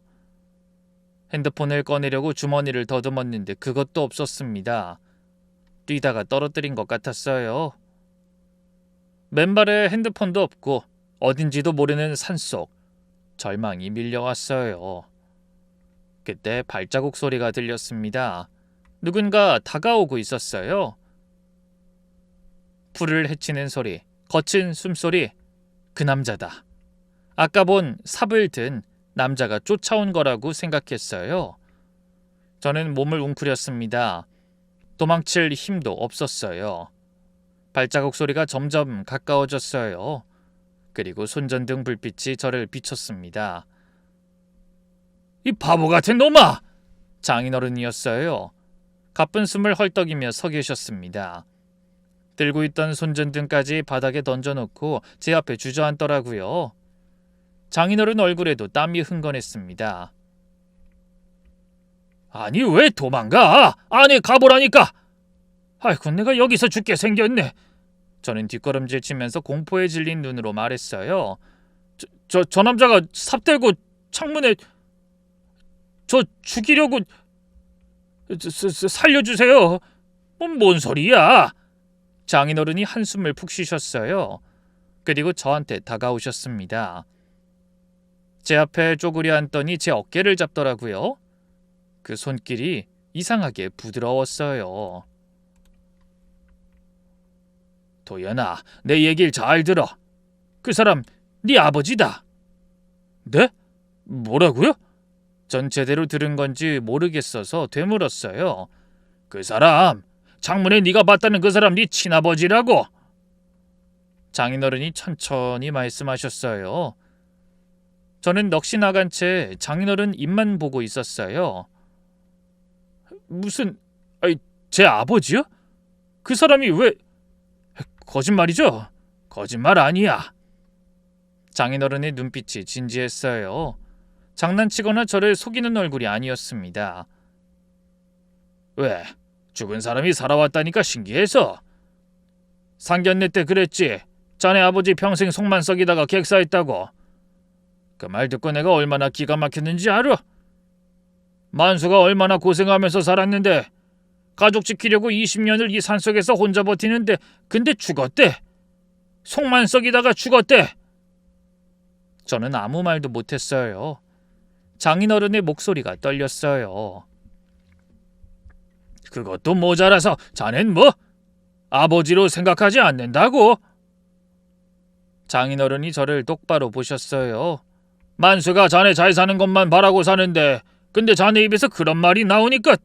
핸드폰을 꺼내려고 주머니를 더듬었는데 그것도 없었습니다. 뛰다가 떨어뜨린 것 같았어요. 맨발에 핸드폰도 없고 어딘지도 모르는 산속. 절망이 밀려왔어요. 그때 발자국 소리가 들렸습니다. 누군가 다가오고 있었어요. 풀을 헤치는 소리, 거친 숨소리. 그 남자다. 아까 본 삽을 든 남자가 쫓아온 거라고 생각했어요. 저는 몸을 웅크렸습니다. 도망칠 힘도 없었어요. 발자국 소리가 점점 가까워졌어요. 그리고 손전등 불빛이 저를 비췄습니다. 이 바보 같은 놈아! 장인어른이었어요. 가쁜 숨을 헐떡이며 서 계셨습니다. 들고 있던 손전등까지 바닥에 던져놓고 제 앞에 주저앉더라고요. 장인어른 얼굴에도 땀이 흥건했습니다. 아니 왜 도망가? 안에 가보라니까! 아이고 내가 여기서 죽게 생겼네. 저는 뒷걸음질 치면서 공포에 질린 눈으로 말했어요. 저 남자가 삽 들고 창문에 저 죽이려고... 살려주세요. 뭔 소리야? 장인어른이 한숨을 푹 쉬셨어요. 그리고 저한테 다가오셨습니다. 제 앞에 쪼그려 앉더니 제 어깨를 잡더라고요. 그 손길이 이상하게 부드러웠어요. 도연아, 내 얘기를 잘 들어. 그 사람 네 아버지다. 네? 뭐라고요? 전 제대로 들은 건지 모르겠어서 되물었어요. 그 사람, 창문에 네가 봤다는 그 사람 네 친아버지라고. 장인어른이 천천히 말씀하셨어요. 저는 넋이 나간 채 장인어른 입만 보고 있었어요. 무슨... 제 아버지요? 그 사람이 왜... 거짓말이죠? 거짓말 아니야. 장인어른의 눈빛이 진지했어요. 장난치거나 저를 속이는 얼굴이 아니었습니다. 왜? 죽은 사람이 살아왔다니까 신기해서. 상견례 때 그랬지. 자네 아버지 평생 속만 썩이다가 객사했다고. 그 말 듣고 내가 얼마나 기가 막혔는지 알아? 만수가 얼마나 고생하면서 살았는데 가족 지키려고 20년을 이 산속에서 혼자 버티는데 근데 죽었대. 속만 썩이다가 죽었대. 저는 아무 말도 못했어요. 장인어른의 목소리가 떨렸어요. 그것도 모자라서 자넨 뭐? 아버지로 생각하지 않는다고? 장인어른이 저를 똑바로 보셨어요. 만수가 자네 잘 사는 것만 바라고 사는데 근데 자네 입에서 그런 말이 나오니까...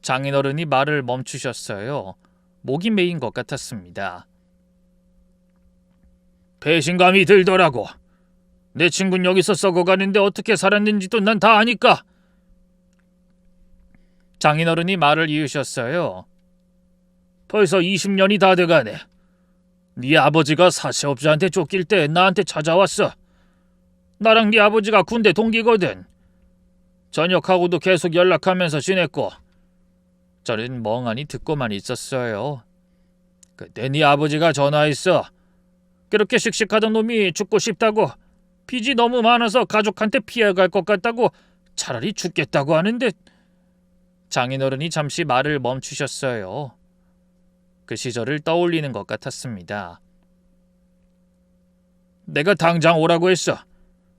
장인어른이 말을 멈추셨어요. 목이 메인 것 같았습니다. 배신감이 들더라고. 내 친구는 여기서 썩어가는데 어떻게 살았는지도 난 다 아니까. 장인어른이 말을 이으셨어요. 벌써 20년이 다 돼가네. 네 아버지가 사채업자한테 쫓길 때 나한테 찾아왔어. 나랑 네 아버지가 군대 동기거든. 전역하고도 계속 연락하면서 지냈고. 저는 멍하니 듣고만 있었어요. 그때 네 아버지가 전화했어. 그렇게 씩씩하던 놈이 죽고 싶다고, 빚이 너무 많아서 가족한테 피해갈 것 같다고, 차라리 죽겠다고 하는데... 장인어른이 잠시 말을 멈추셨어요. 그 시절을 떠올리는 것 같았습니다. 내가 당장 오라고 했어.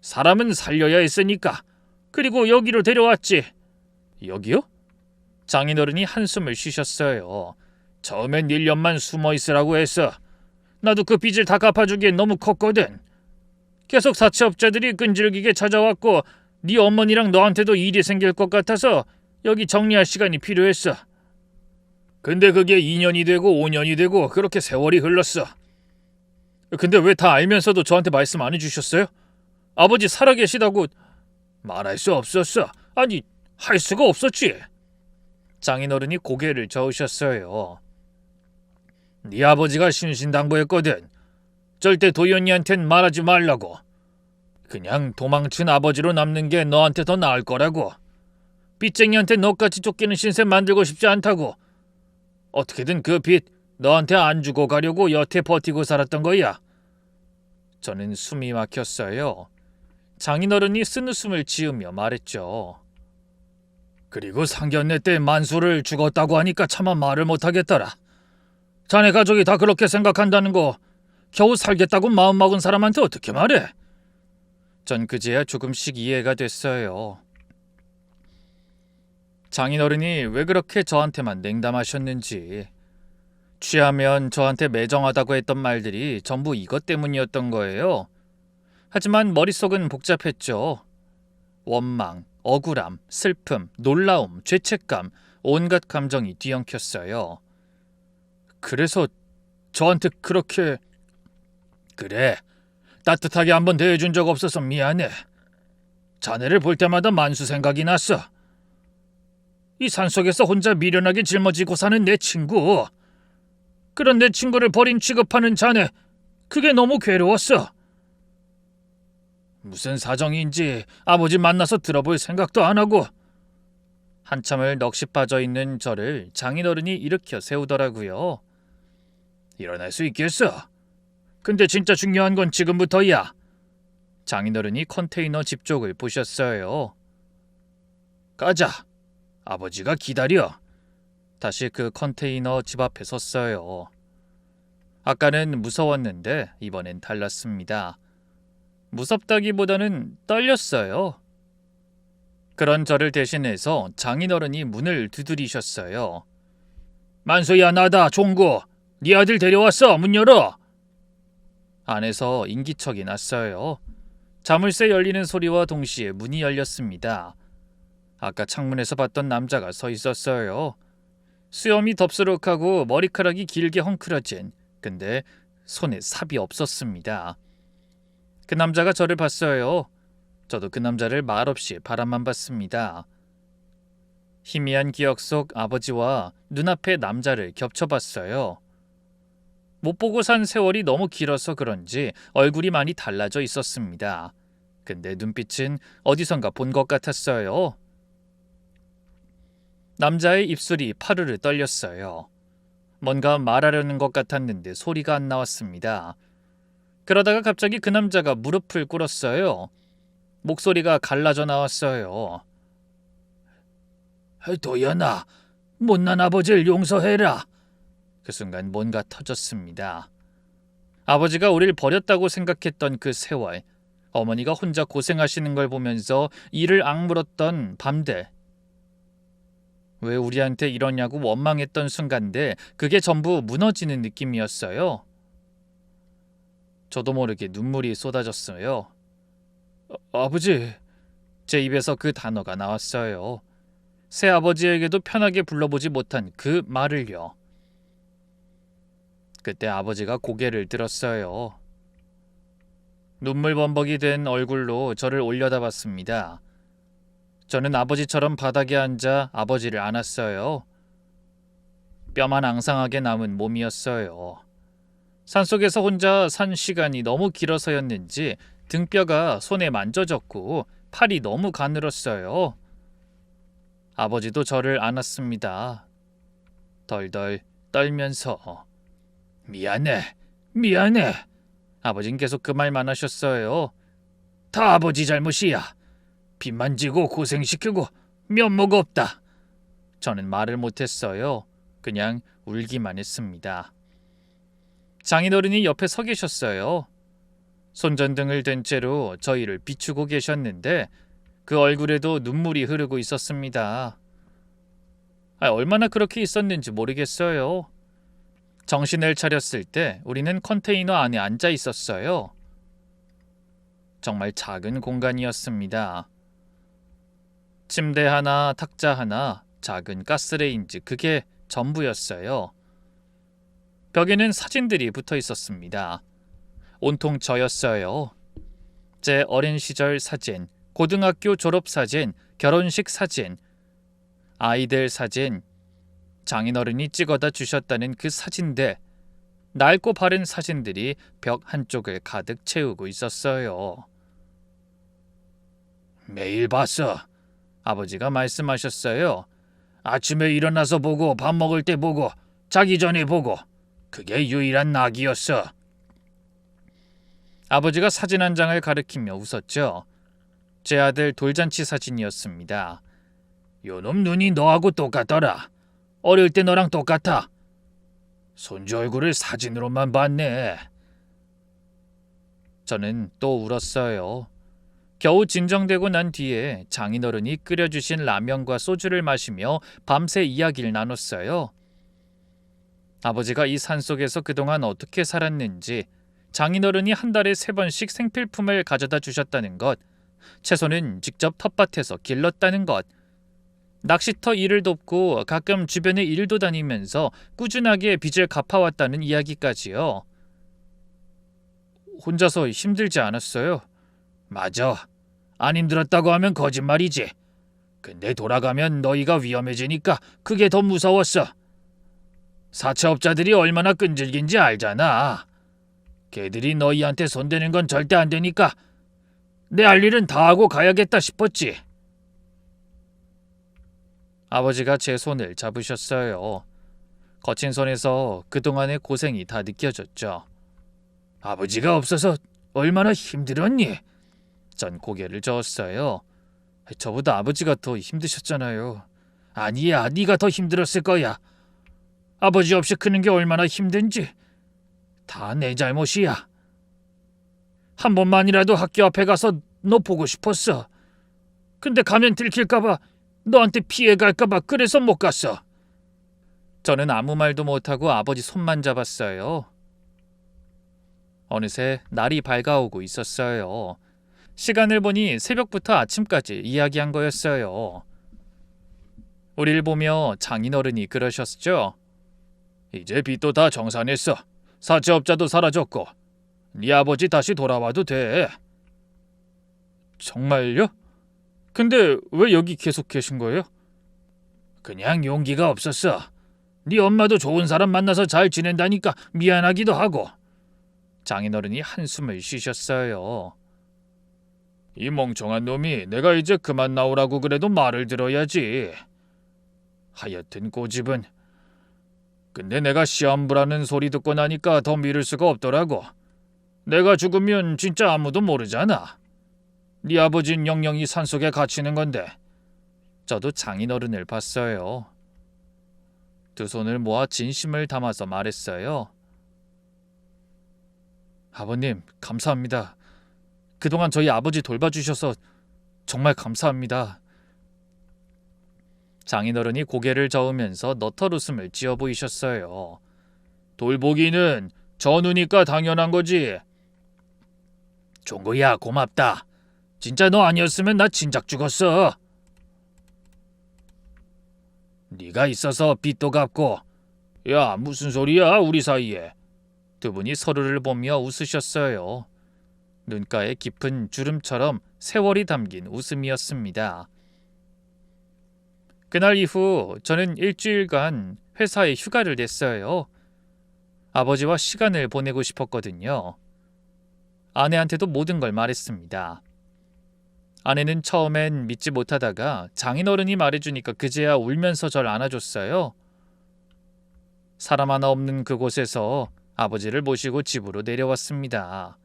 사람은 살려야 했으니까. 그리고 여기로 데려왔지. 여기요? 장인어른이 한숨을 쉬셨어요. 처음엔 1년만 숨어 있으라고 했어. 나도 그 빚을 다 갚아주기엔 너무 컸거든. 계속 사채업자들이 끈질기게 찾아왔고 네 어머니랑 너한테도 일이 생길 것 같아서 여기 정리할 시간이 필요했어. 근데 그게 2년이 되고 5년이 되고 그렇게 세월이 흘렀어. 근데 왜 다 알면서도 저한테 말씀 안 해주셨어요? 아버지 살아계시다고... 말할 수 없었어. 아니, 할 수가 없었지. 장인어른이 고개를 저으셨어요. 네 아버지가 신신당부했거든. 절대 도연이한텐 말하지 말라고. 그냥 도망친 아버지로 남는 게 너한테 더 나을 거라고. 빚쟁이한테 너같이 쫓기는 신세 만들고 싶지 않다고. 어떻게든 그 빚 너한테 안 주고 가려고 여태 버티고 살았던 거야. 저는 숨이 막혔어요. 장인어른이 쓴웃음을 지으며 말했죠. 그리고 상견례 때 만수를 죽었다고 하니까 차마 말을 못하겠더라. 자네 가족이 다 그렇게 생각한다는 거 겨우 살겠다고 마음먹은 사람한테 어떻게 말해? 전 그제야 조금씩 이해가 됐어요. 장인어른이 왜 그렇게 저한테만 냉담하셨는지. 취하면 저한테 매정하다고 했던 말들이 전부 이것 때문이었던 거예요. 하지만 머릿속은 복잡했죠. 원망, 억울함, 슬픔, 놀라움, 죄책감, 온갖 감정이 뒤엉켰어요. 그래서 저한테 그렇게... 그래, 따뜻하게 한번 대해준 적 없어서 미안해. 자네를 볼 때마다 만수 생각이 났어. 이 산속에서 혼자 미련하게 짊어지고 사는 내 친구. 그런 내 친구를 버린 취급하는 자네, 그게 너무 괴로웠어. 무슨 사정인지 아버지 만나서 들어볼 생각도 안 하고. 한참을 넋이 빠져있는 저를 장인어른이 일으켜 세우더라고요. 일어날 수 있겠어. 근데 진짜 중요한 건 지금부터야. 장인어른이 컨테이너 집 쪽을 보셨어요. 가자. 아버지가 기다려. 다시 그 컨테이너 집 앞에 섰어요. 아까는 무서웠는데 이번엔 달랐습니다. 무섭다기보다는 떨렸어요. 그런 저를 대신해서 장인어른이 문을 두드리셨어요. 만수야, 나다, 종구. 네 아들 데려왔어. 문 열어. 안에서 인기척이 났어요. 자물쇠 열리는 소리와 동시에 문이 열렸습니다. 아까 창문에서 봤던 남자가 서 있었어요. 수염이 덥수룩하고 머리카락이 길게 헝클어진, 근데 손에 삽이 없었습니다. 그 남자가 저를 봤어요. 저도 그 남자를 말없이 바라만 봤습니다. 희미한 기억 속 아버지와 눈앞의 남자를 겹쳐봤어요. 못 보고 산 세월이 너무 길어서 그런지 얼굴이 많이 달라져 있었습니다. 근데 눈빛은 어디선가 본 것 같았어요. 남자의 입술이 파르르 떨렸어요. 뭔가 말하려는 것 같았는데 소리가 안 나왔습니다. 그러다가 갑자기 그 남자가 무릎을 꿇었어요. 목소리가 갈라져 나왔어요. 도연아, 못난 아버지를 용서해라. 그 순간 뭔가 터졌습니다. 아버지가 우릴 버렸다고 생각했던 그 세월, 어머니가 혼자 고생하시는 걸 보면서 이를 악물었던 밤들, 왜 우리한테 이러냐고 원망했던 순간들, 그게 전부 무너지는 느낌이었어요. 저도 모르게 눈물이 쏟아졌어요. 아버지, 제 입에서 그 단어가 나왔어요. 새아버지에게도 편하게 불러보지 못한 그 말을요. 그때 아버지가 고개를 들었어요. 눈물 범벅이 된 얼굴로 저를 올려다봤습니다. 저는 아버지처럼 바닥에 앉아 아버지를 안았어요. 뼈만 앙상하게 남은 몸이었어요. 산속에서 혼자 산 시간이 너무 길어서였는지 등뼈가 손에 만져졌고 팔이 너무 가늘었어요. 아버지도 저를 안았습니다. 덜덜 떨면서 미안해. 아버진 계속 그 말만 하셨어요. 다 아버지 잘못이야. 빚만 지고 고생시키고 면목 없다. 저는 말을 못했어요. 그냥 울기만 했습니다. 장인어른이 옆에 서 계셨어요. 손전등을 든 채로 저희를 비추고 계셨는데 그 얼굴에도 눈물이 흐르고 있었습니다. 얼마나 그렇게 있었는지 모르겠어요. 정신을 차렸을 때 우리는 컨테이너 안에 앉아 있었어요. 정말 작은 공간이었습니다. 침대 하나, 탁자 하나, 작은 가스레인지, 그게 전부였어요. 벽에는 사진들이 붙어 있었습니다. 온통 저였어요. 제 어린 시절 사진, 고등학교 졸업 사진, 결혼식 사진, 아이들 사진, 장인어른이 찍어다 주셨다는 그 사진들, 낡고 바른 사진들이 벽 한쪽을 가득 채우고 있었어요. 매일 봤어. 아버지가 말씀하셨어요. 아침에 일어나서 보고, 밥 먹을 때 보고, 자기 전에 보고, 그게 유일한 낙이었어. 아버지가 사진 한 장을 가리키며 웃었죠. 제 아들 돌잔치 사진이었습니다. 요놈 눈이 너하고 똑같더라. 어릴 때 너랑 똑같아. 손주 얼굴을 사진으로만 봤네. 저는 또 울었어요. 겨우 진정되고 난 뒤에 장인어른이 끓여주신 라면과 소주를 마시며 밤새 이야기를 나눴어요. 아버지가 이 산속에서 그동안 어떻게 살았는지, 장인어른이 한 달에 3번씩 생필품을 가져다 주셨다는 것, 채소는 직접 텃밭에서 길렀다는 것, 낚시터 일을 돕고 가끔 주변에 일도 다니면서 꾸준하게 빚을 갚아왔다는 이야기까지요. 혼자서 힘들지 않았어요? 맞아. 안 힘들었다고 하면 거짓말이지. 근데 돌아가면 너희가 위험해지니까 그게 더 무서웠어. 사채업자들이 얼마나 끈질긴지 알잖아. 걔들이 너희한테 손대는 건 절대 안 되니까 내 할 일은 다 하고 가야겠다 싶었지. 아버지가 제 손을 잡으셨어요. 거친 손에서 그동안의 고생이 다 느껴졌죠. 아버지가 없어서 얼마나 힘들었니? 전 고개를 저었어요. 저보다 아버지가 더 힘드셨잖아요. 아니야, 네가 더 힘들었을 거야. 아버지 없이 크는 게 얼마나 힘든지 다 내 잘못이야. 한 번만이라도 학교 앞에 가서 너 보고 싶었어. 근데 가면 들킬까봐, 너한테 피해갈까봐 그래서 못 갔어. 저는 아무 말도 못하고 아버지 손만 잡았어요. 어느새 날이 밝아오고 있었어요. 시간을 보니 새벽부터 아침까지 이야기한 거였어요. 우릴 보며 장인어른이 그러셨죠. 이제 빚도 다 정산했어. 사채업자도 사라졌고 네 아버지 다시 돌아와도 돼. 정말요? 근데 왜 여기 계속 계신 거예요? 그냥 용기가 없었어. 네 엄마도 좋은 사람 만나서 잘 지낸다니까 미안하기도 하고. 장인어른이 한숨을 쉬셨어요. 이 멍청한 놈이 내가 이제 그만 나오라고 그래도 말을 들어야지. 하여튼 고집은. 근데 내가 시험부라는 소리 듣고 나니까 더 미룰 수가 없더라고. 내가 죽으면 진짜 아무도 모르잖아. 네 아버진 영영이 산속에 갇히는 건데. 저도 장인어른을 봤어요. 두 손을 모아 진심을 담아서 말했어요. 아버님, 감사합니다. 그동안 저희 아버지 돌봐주셔서 정말 감사합니다. 장인어른이 고개를 저으면서 너털 웃음을 지어 보이셨어요. 돌보기는 전우니까 당연한 거지. 종구야, 고맙다. 진짜 너 아니었으면 나 진작 죽었어. 네가 있어서 빚도 갚고. 야, 무슨 소리야 우리 사이에. 두 분이 서로를 보며 웃으셨어요. 눈가에 깊은 주름처럼 세월이 담긴 웃음이었습니다. 그날 이후 저는 일주일간 회사에 휴가를 냈어요. 아버지와 시간을 보내고 싶었거든요. 아내한테도 모든 걸 말했습니다. 아내는 처음엔 믿지 못하다가 장인어른이 말해주니까 그제야 울면서 절 안아줬어요. 사람 하나 없는 그곳에서 아버지를 모시고 집으로 내려왔습니다.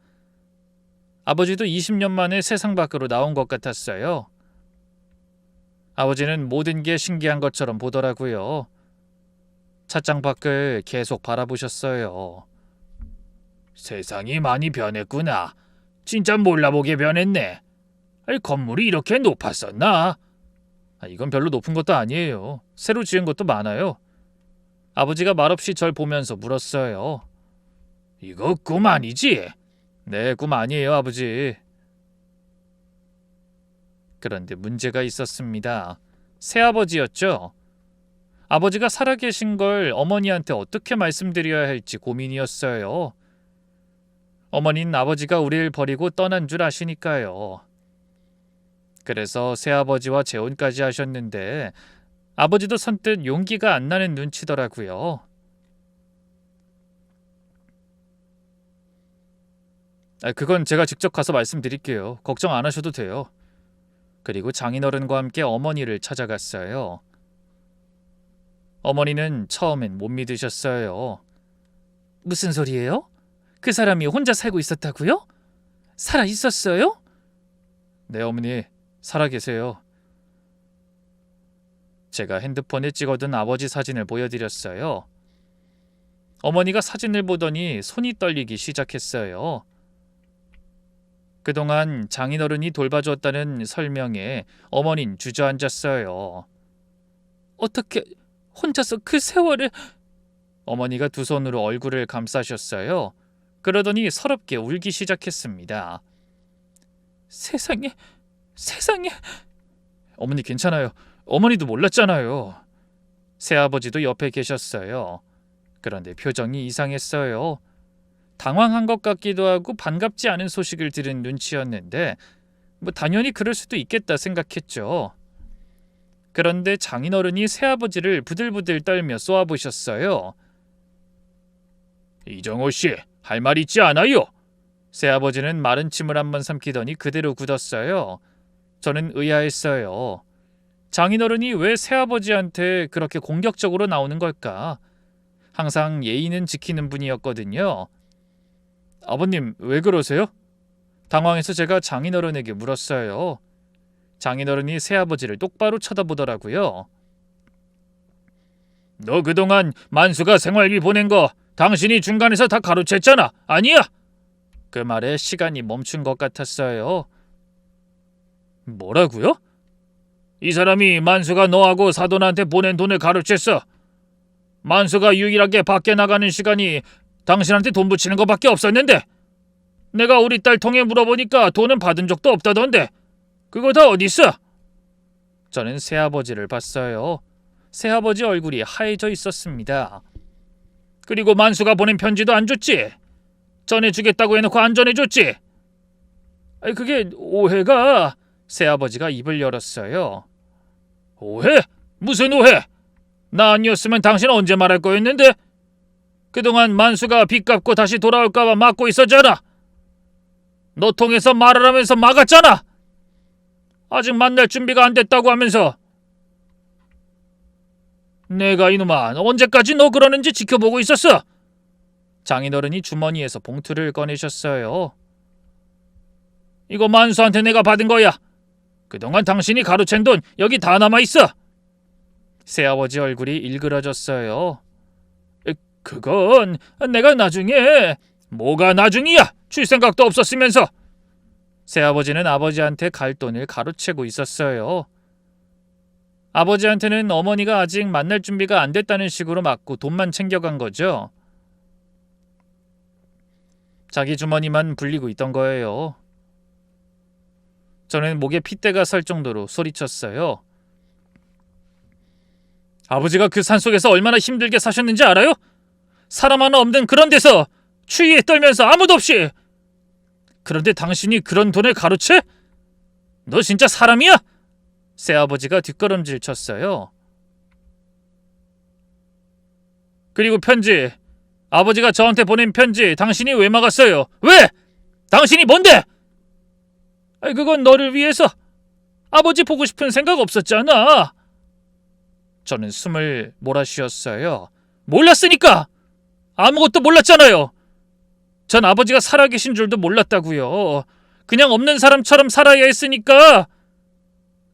아버지도 20년 만에 세상 밖으로 나온 것 같았어요. 아버지는 모든 게 신기한 것처럼 보더라고요. 찻장 밖을 계속 바라보셨어요. 세상이 많이 변했구나. 진짜 몰라보게 변했네. 건물이 이렇게 높았었나? 이건 별로 높은 것도 아니에요. 새로 지은 것도 많아요. 아버지가 말없이 절 보면서 물었어요. 이거 꿈 아니지? 네, 꿈 아니에요, 아버지. 그런데 문제가 있었습니다. 새아버지였죠. 아버지가 살아계신 걸 어머니한테 어떻게 말씀드려야 할지 고민이었어요. 어머니는 아버지가 우리를 버리고 떠난 줄 아시니까요. 그래서 새아버지와 재혼까지 하셨는데 아버지도 선뜻 용기가 안 나는 눈치더라고요. 그건 제가 직접 가서 말씀드릴게요. 걱정 안 하셔도 돼요. 그리고 장인어른과 함께 어머니를 찾아갔어요. 어머니는 처음엔 못 믿으셨어요. 무슨 소리예요? 그 사람이 혼자 살고 있었다고요? 살아 있었어요? 네, 어머니. 살아 계세요. 제가 핸드폰에 찍어둔 아버지 사진을 보여드렸어요. 어머니가 사진을 보더니 손이 떨리기 시작했어요. 그동안 장인어른이 돌봐줬다는 설명에 어머니는 주저앉았어요. 어떻게 혼자서 그 세월을... 어머니가 두 손으로 얼굴을 감싸셨어요. 그러더니 서럽게 울기 시작했습니다. 세상에, 세상에... 어머니 괜찮아요. 어머니도 몰랐잖아요. 새아버지도 옆에 계셨어요. 그런데 표정이 이상했어요. 당황한 것 같기도 하고 반갑지 않은 소식을 들은 눈치였는데 당연히 그럴 수도 있겠다 생각했죠. 그런데 장인어른이 새아버지를 부들부들 떨며 쏘아보셨어요. 이정호 씨, 할 말 있지 않아요? 새아버지는 마른 침을 한번 삼키더니 그대로 굳었어요. 저는 의아했어요. 장인어른이 왜 새아버지한테 그렇게 공격적으로 나오는 걸까? 항상 예의는 지키는 분이었거든요. 아버님, 왜 그러세요? 당황해서 제가 장인어른에게 물었어요. 장인어른이 새아버지를 똑바로 쳐다보더라고요. 너 그동안 만수가 생활비 보낸 거 당신이 중간에서 다 가로챘잖아. 아니야? 그 말에 시간이 멈춘 것 같았어요. 뭐라고요? 이 사람이 만수가 너하고 사돈한테 보낸 돈을 가로챘어. 만수가 유일하게 밖에 나가는 시간이 당신한테 돈 붙이는 것밖에 없었는데 내가 우리 딸 통해 물어보니까 돈은 받은 적도 없다던데 그거 다 어딨어? 저는 새아버지를 봤어요. 새아버지 얼굴이 하얘져 있었습니다. 그리고 만수가 보낸 편지도 안 줬지? 전해주겠다고 해놓고 안 전해줬지? 그게 오해가... 새아버지가 입을 열었어요. 오해? 무슨 오해? 나 아니었으면 당신 언제 말할 거였는데? 그동안 만수가 빚 갚고 다시 돌아올까봐 막고 있었잖아. 너 통해서 말을 하면서 막았잖아. 아직 만날 준비가 안 됐다고 하면서. 내가 이놈아 언제까지 너 그러는지 지켜보고 있었어. 장인어른이 주머니에서 봉투를 꺼내셨어요. 이거 만수한테 내가 받은 거야. 그동안 당신이 가로챈 돈 여기 다 남아있어. 새아버지 얼굴이 일그러졌어요. 그건 내가 나중에... 뭐가 나중이야? 줄 생각도 없었으면서. 새아버지는 아버지한테 갈 돈을 가로채고 있었어요. 아버지한테는 어머니가 아직 만날 준비가 안 됐다는 식으로 맞고 돈만 챙겨간 거죠. 자기 주머니만 불리고 있던 거예요. 저는 목에 핏대가 설 정도로 소리쳤어요. 아버지가 그 산속에서 얼마나 힘들게 사셨는지 알아요? 사람 하나 없는 그런 데서 추위에 떨면서 아무도 없이. 그런데 당신이 그런 돈을 가로채? 너 진짜 사람이야? 새아버지가 뒷걸음질 쳤어요. 그리고 편지, 아버지가 저한테 보낸 편지 당신이 왜 막았어요? 왜? 당신이 뭔데? 그건 너를 위해서. 아버지 보고 싶은 생각 없었잖아. 저는 숨을 몰아쉬었어요. 몰랐으니까. 아무것도 몰랐잖아요. 전 아버지가 살아계신 줄도 몰랐다고요. 그냥 없는 사람처럼 살아야 했으니까.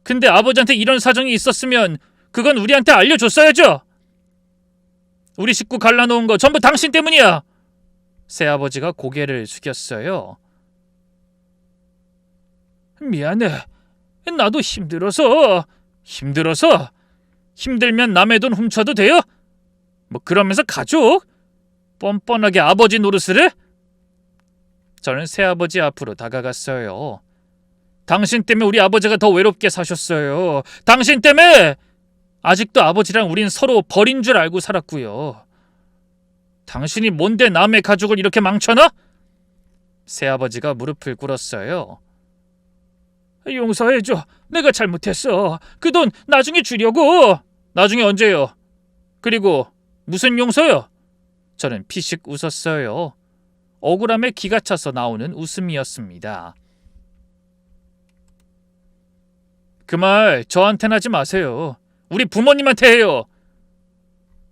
근데 아버지한테 이런 사정이 있었으면 그건 우리한테 알려줬어야죠. 우리 식구 갈라놓은 거 전부 당신 때문이야. 새아버지가 고개를 숙였어요. 미안해. 나도 힘들어서. 힘들면 남의 돈 훔쳐도 돼요? 뭐 그러면서 가족? 뻔뻔하게 아버지 노릇을 해? 저는 새아버지 앞으로 다가갔어요. 당신 때문에 우리 아버지가 더 외롭게 사셨어요. 당신 때문에! 아직도 아버지랑 우린 서로 버린 줄 알고 살았고요. 당신이 뭔데 남의 가족을 이렇게 망쳐놔? 새아버지가 무릎을 꿇었어요. 용서해줘. 내가 잘못했어. 그 돈 나중에 주려고. 나중에 언제요? 그리고 무슨 용서요? 저는 피식 웃었어요. 억울함에 기가 차서 나오는 웃음이었습니다. 그 말 저한테는 하지 마세요. 우리 부모님한테 해요.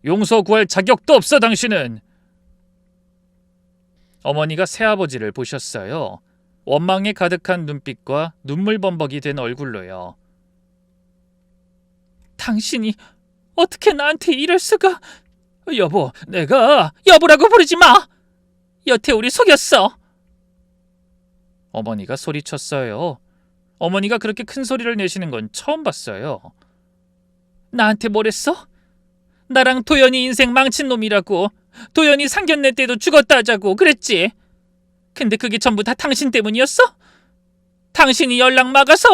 용서 구할 자격도 없어 당신은. 어머니가 새아버지를 보셨어요. 원망에 가득한 눈빛과 눈물범벅이 된 얼굴로요. 당신이 어떻게 나한테 이럴 수가... 여보, 내가 여보라고 부르지 마. 여태 우리 속였어. 어머니가 소리쳤어요. 어머니가 그렇게 큰 소리를 내시는 건 처음 봤어요. 나한테 뭐랬어? 나랑 도연이 인생 망친 놈이라고. 도연이 상견례 때도 죽었다 하자고 그랬지. 근데 그게 전부 다 당신 때문이었어? 당신이 연락 막아서?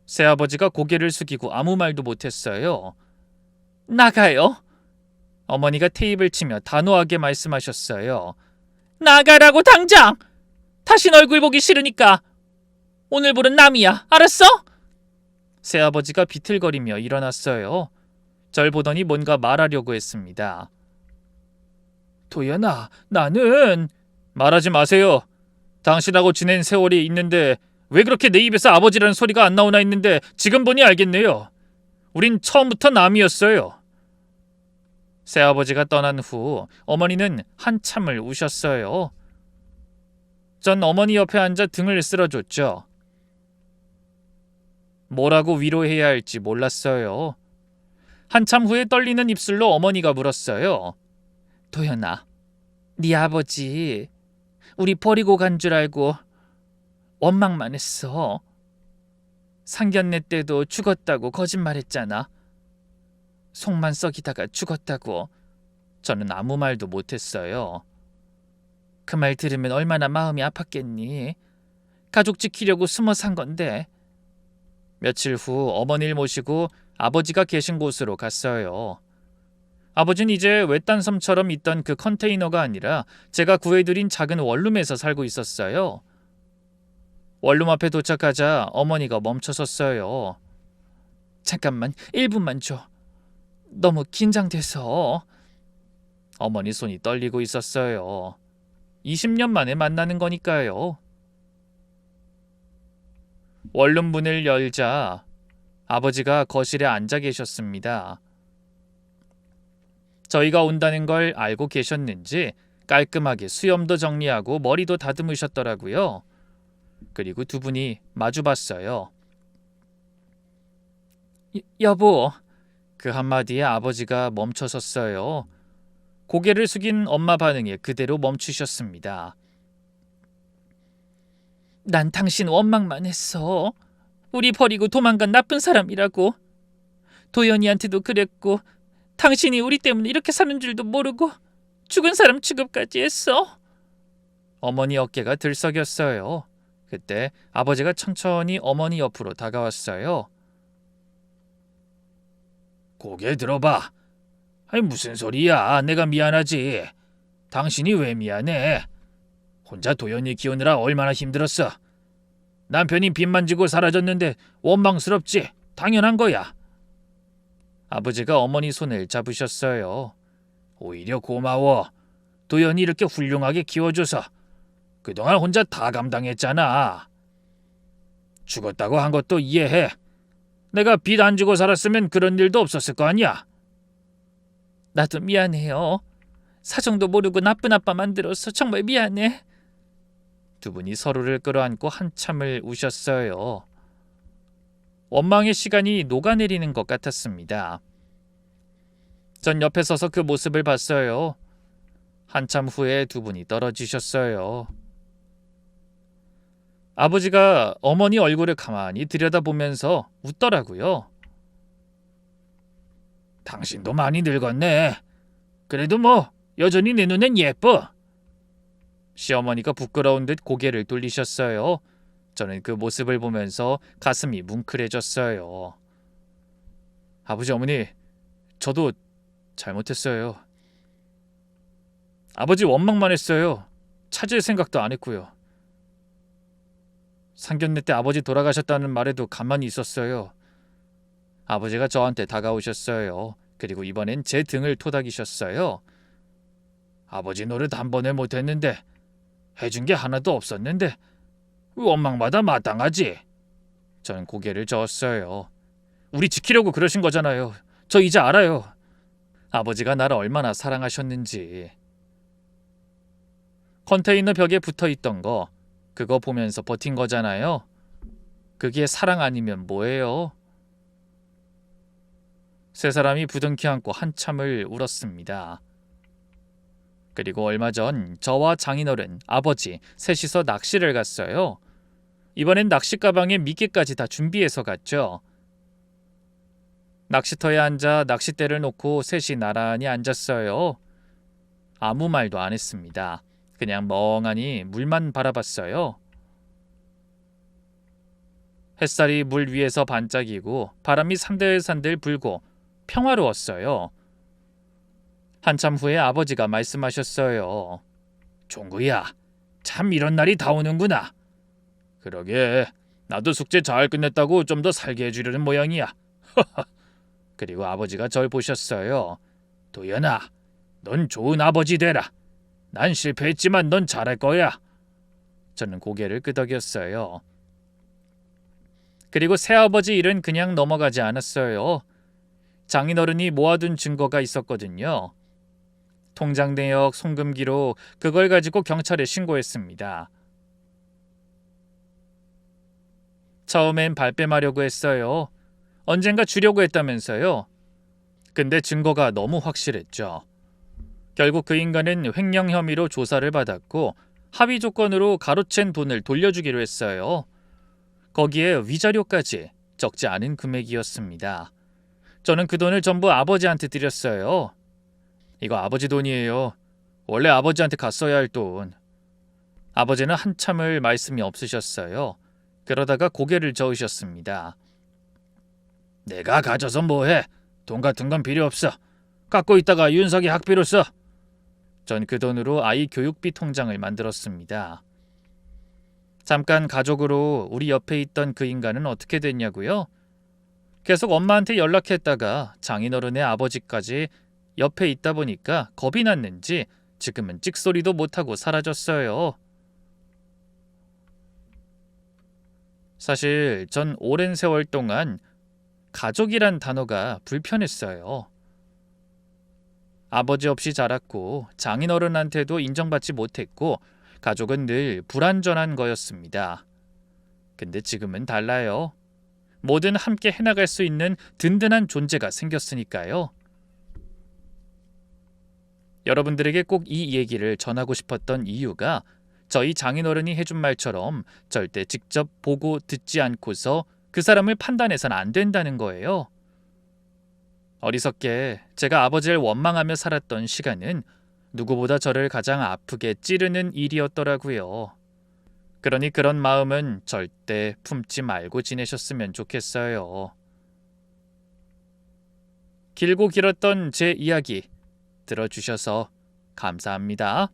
새아버지가 고개를 숙이고 아무 말도 못했어요. 나가요. 어머니가 테이블 치며 단호하게 말씀하셨어요. 나가라고 당장! 다신 얼굴 보기 싫으니까. 오늘부른 남이야. 알았어? 새아버지가 비틀거리며 일어났어요. 절 보더니 뭔가 말하려고 했습니다. 도연아, 나는... 말하지 마세요. 당신하고 지낸 세월이 있는데 왜 그렇게 내 입에서 아버지라는 소리가 안 나오나 했는데 지금 보니 알겠네요. 우린 처음부터 남이었어요. 새아버지가 떠난 후 어머니는 한참을 우셨어요. 전 어머니 옆에 앉아 등을 쓸어줬죠. 뭐라고 위로해야 할지 몰랐어요. 한참 후에 떨리는 입술로 어머니가 물었어요. 도연아, 네 아버지 우리 버리고 간 줄 알고 원망만 했어. 상견례 때도 죽었다고 거짓말했잖아. 속만 썩이다가 죽었다고. 저는 아무 말도 못했어요. 그 말 들으면 얼마나 마음이 아팠겠니. 가족 지키려고 숨어 산 건데. 며칠 후 어머니를 모시고 아버지가 계신 곳으로 갔어요. 아버지는 이제 외딴 섬처럼 있던 그 컨테이너가 아니라 제가 구해드린 작은 원룸에서 살고 있었어요. 원룸 앞에 도착하자 어머니가 멈춰섰어요. 잠깐만, 1분만 줘. 너무 긴장돼서. 어머니 손이 떨리고 있었어요. 20년 만에 만나는 거니까요. 원룸 문을 열자 아버지가 거실에 앉아 계셨습니다. 저희가 온다는 걸 알고 계셨는지 깔끔하게 수염도 정리하고 머리도 다듬으셨더라고요. 그리고 두 분이 마주봤어요. 여보. 그 한마디에 아버지가 멈춰섰어요. 고개를 숙인 엄마 반응에 그대로 멈추셨습니다. 난 당신 원망만 했어. 우리 버리고 도망간 나쁜 사람이라고. 도연이한테도 그랬고 당신이 우리 때문에 이렇게 사는 줄도 모르고 죽은 사람 취급까지 했어. 어머니 어깨가 들썩였어요. 그때 아버지가 천천히 어머니 옆으로 다가왔어요. 고개 들어봐. 아니 무슨 소리야. 내가 미안하지. 당신이 왜 미안해. 혼자 도연이 키우느라 얼마나 힘들었어. 남편이 빚만 지고 사라졌는데 원망스럽지. 당연한 거야. 아버지가 어머니 손을 잡으셨어요. 오히려 고마워. 도연이 이렇게 훌륭하게 키워줘서. 그동안 혼자 다 감당했잖아. 죽었다고 한 것도 이해해. 내가 빚 안 주고 살았으면 그런 일도 없었을 거 아니야. 나도 미안해요. 사정도 모르고 나쁜 아빠 만들어서 정말 미안해. 두 분이 서로를 끌어안고 한참을 우셨어요. 원망의 시간이 녹아내리는 것 같았습니다. 전 옆에 서서 그 모습을 봤어요. 한참 후에 두 분이 떨어지셨어요. 아버지가 어머니 얼굴을 가만히 들여다보면서 웃더라고요. 당신도 많이 늙었네. 그래도 뭐 여전히 내 눈엔 예뻐. 시어머니가 부끄러운 듯 고개를 돌리셨어요. 저는 그 모습을 보면서 가슴이 뭉클해졌어요. 아버지, 어머니, 저도 잘못했어요. 아버지 원망만 했어요. 찾을 생각도 안 했고요. 상견례 때 아버지 돌아가셨다는 말에도 가만히 있었어요. 아버지가 저한테 다가오셨어요. 그리고 이번엔 제 등을 토닥이셨어요. 아버지 노릇 한 번에 못했는데 해준 게 하나도 없었는데 원망마다 마땅하지. 저는 고개를 저었어요. 우리 지키려고 그러신 거잖아요. 저 이제 알아요. 아버지가 나를 얼마나 사랑하셨는지. 컨테이너 벽에 붙어있던 거, 그거 보면서 버틴 거잖아요. 그게 사랑 아니면 뭐예요? 세 사람이 부둥켜 안고 한참을 울었습니다. 그리고 얼마 전 저와 장인어른, 아버지 셋이서 낚시를 갔어요. 이번엔 낚시 가방에 미끼까지 다 준비해서 갔죠. 낚시터에 앉아 낚싯대를 놓고 셋이 나란히 앉았어요. 아무 말도 안 했습니다. 그냥 멍하니 물만 바라봤어요. 햇살이 물 위에서 반짝이고 바람이 산들산들 불고 평화로웠어요. 한참 후에 아버지가 말씀하셨어요. 종구야, 참 이런 날이 다 오는구나. 그러게, 나도 숙제 잘 끝냈다고 좀 더 살게 해주려는 모양이야. 그리고 아버지가 절 보셨어요. 도연아, 넌 좋은 아버지 되라. 난 실패했지만 넌 잘할 거야. 저는 고개를 끄덕였어요. 그리고 새아버지 일은 그냥 넘어가지 않았어요. 장인어른이 모아둔 증거가 있었거든요. 통장 내역, 송금 기록, 그걸 가지고 경찰에 신고했습니다. 처음엔 발뺌하려고 했어요. 언젠가 주려고 했다면서요. 근데 증거가 너무 확실했죠. 결국 그 인간은 횡령 혐의로 조사를 받았고 합의 조건으로 가로챈 돈을 돌려주기로 했어요. 거기에 위자료까지 적지 않은 금액이었습니다. 저는 그 돈을 전부 아버지한테 드렸어요. 이거 아버지 돈이에요. 원래 아버지한테 갔어야 할 돈. 아버지는 한참을 말씀이 없으셨어요. 그러다가 고개를 저으셨습니다. 내가 가져서 뭐해? 돈 같은 건 필요 없어. 갖고 있다가 윤석이 학비로 써. 전 그 돈으로 아이 교육비 통장을 만들었습니다. 잠깐 가족으로 우리 옆에 있던 그 인간은 어떻게 됐냐고요? 계속 엄마한테 연락했다가 장인어른의 아버지까지 옆에 있다 보니까 겁이 났는지 지금은 찍소리도 못하고 사라졌어요. 사실 전 오랜 세월 동안 가족이란 단어가 불편했어요. 아버지 없이 자랐고 장인어른한테도 인정받지 못했고 가족은 늘 불완전한 거였습니다. 근데 지금은 달라요. 뭐든 함께 해나갈 수 있는 든든한 존재가 생겼으니까요. 여러분들에게 꼭 이 얘기를 전하고 싶었던 이유가 저희 장인어른이 해준 말처럼 절대 직접 보고 듣지 않고서 그 사람을 판단해서는 안 된다는 거예요. 어리석게 제가 아버지를 원망하며 살았던 시간은 누구보다 저를 가장 아프게 찌르는 일이었더라고요. 그러니 그런 마음은 절대 품지 말고 지내셨으면 좋겠어요. 길고 길었던 제 이야기 들어주셔서 감사합니다.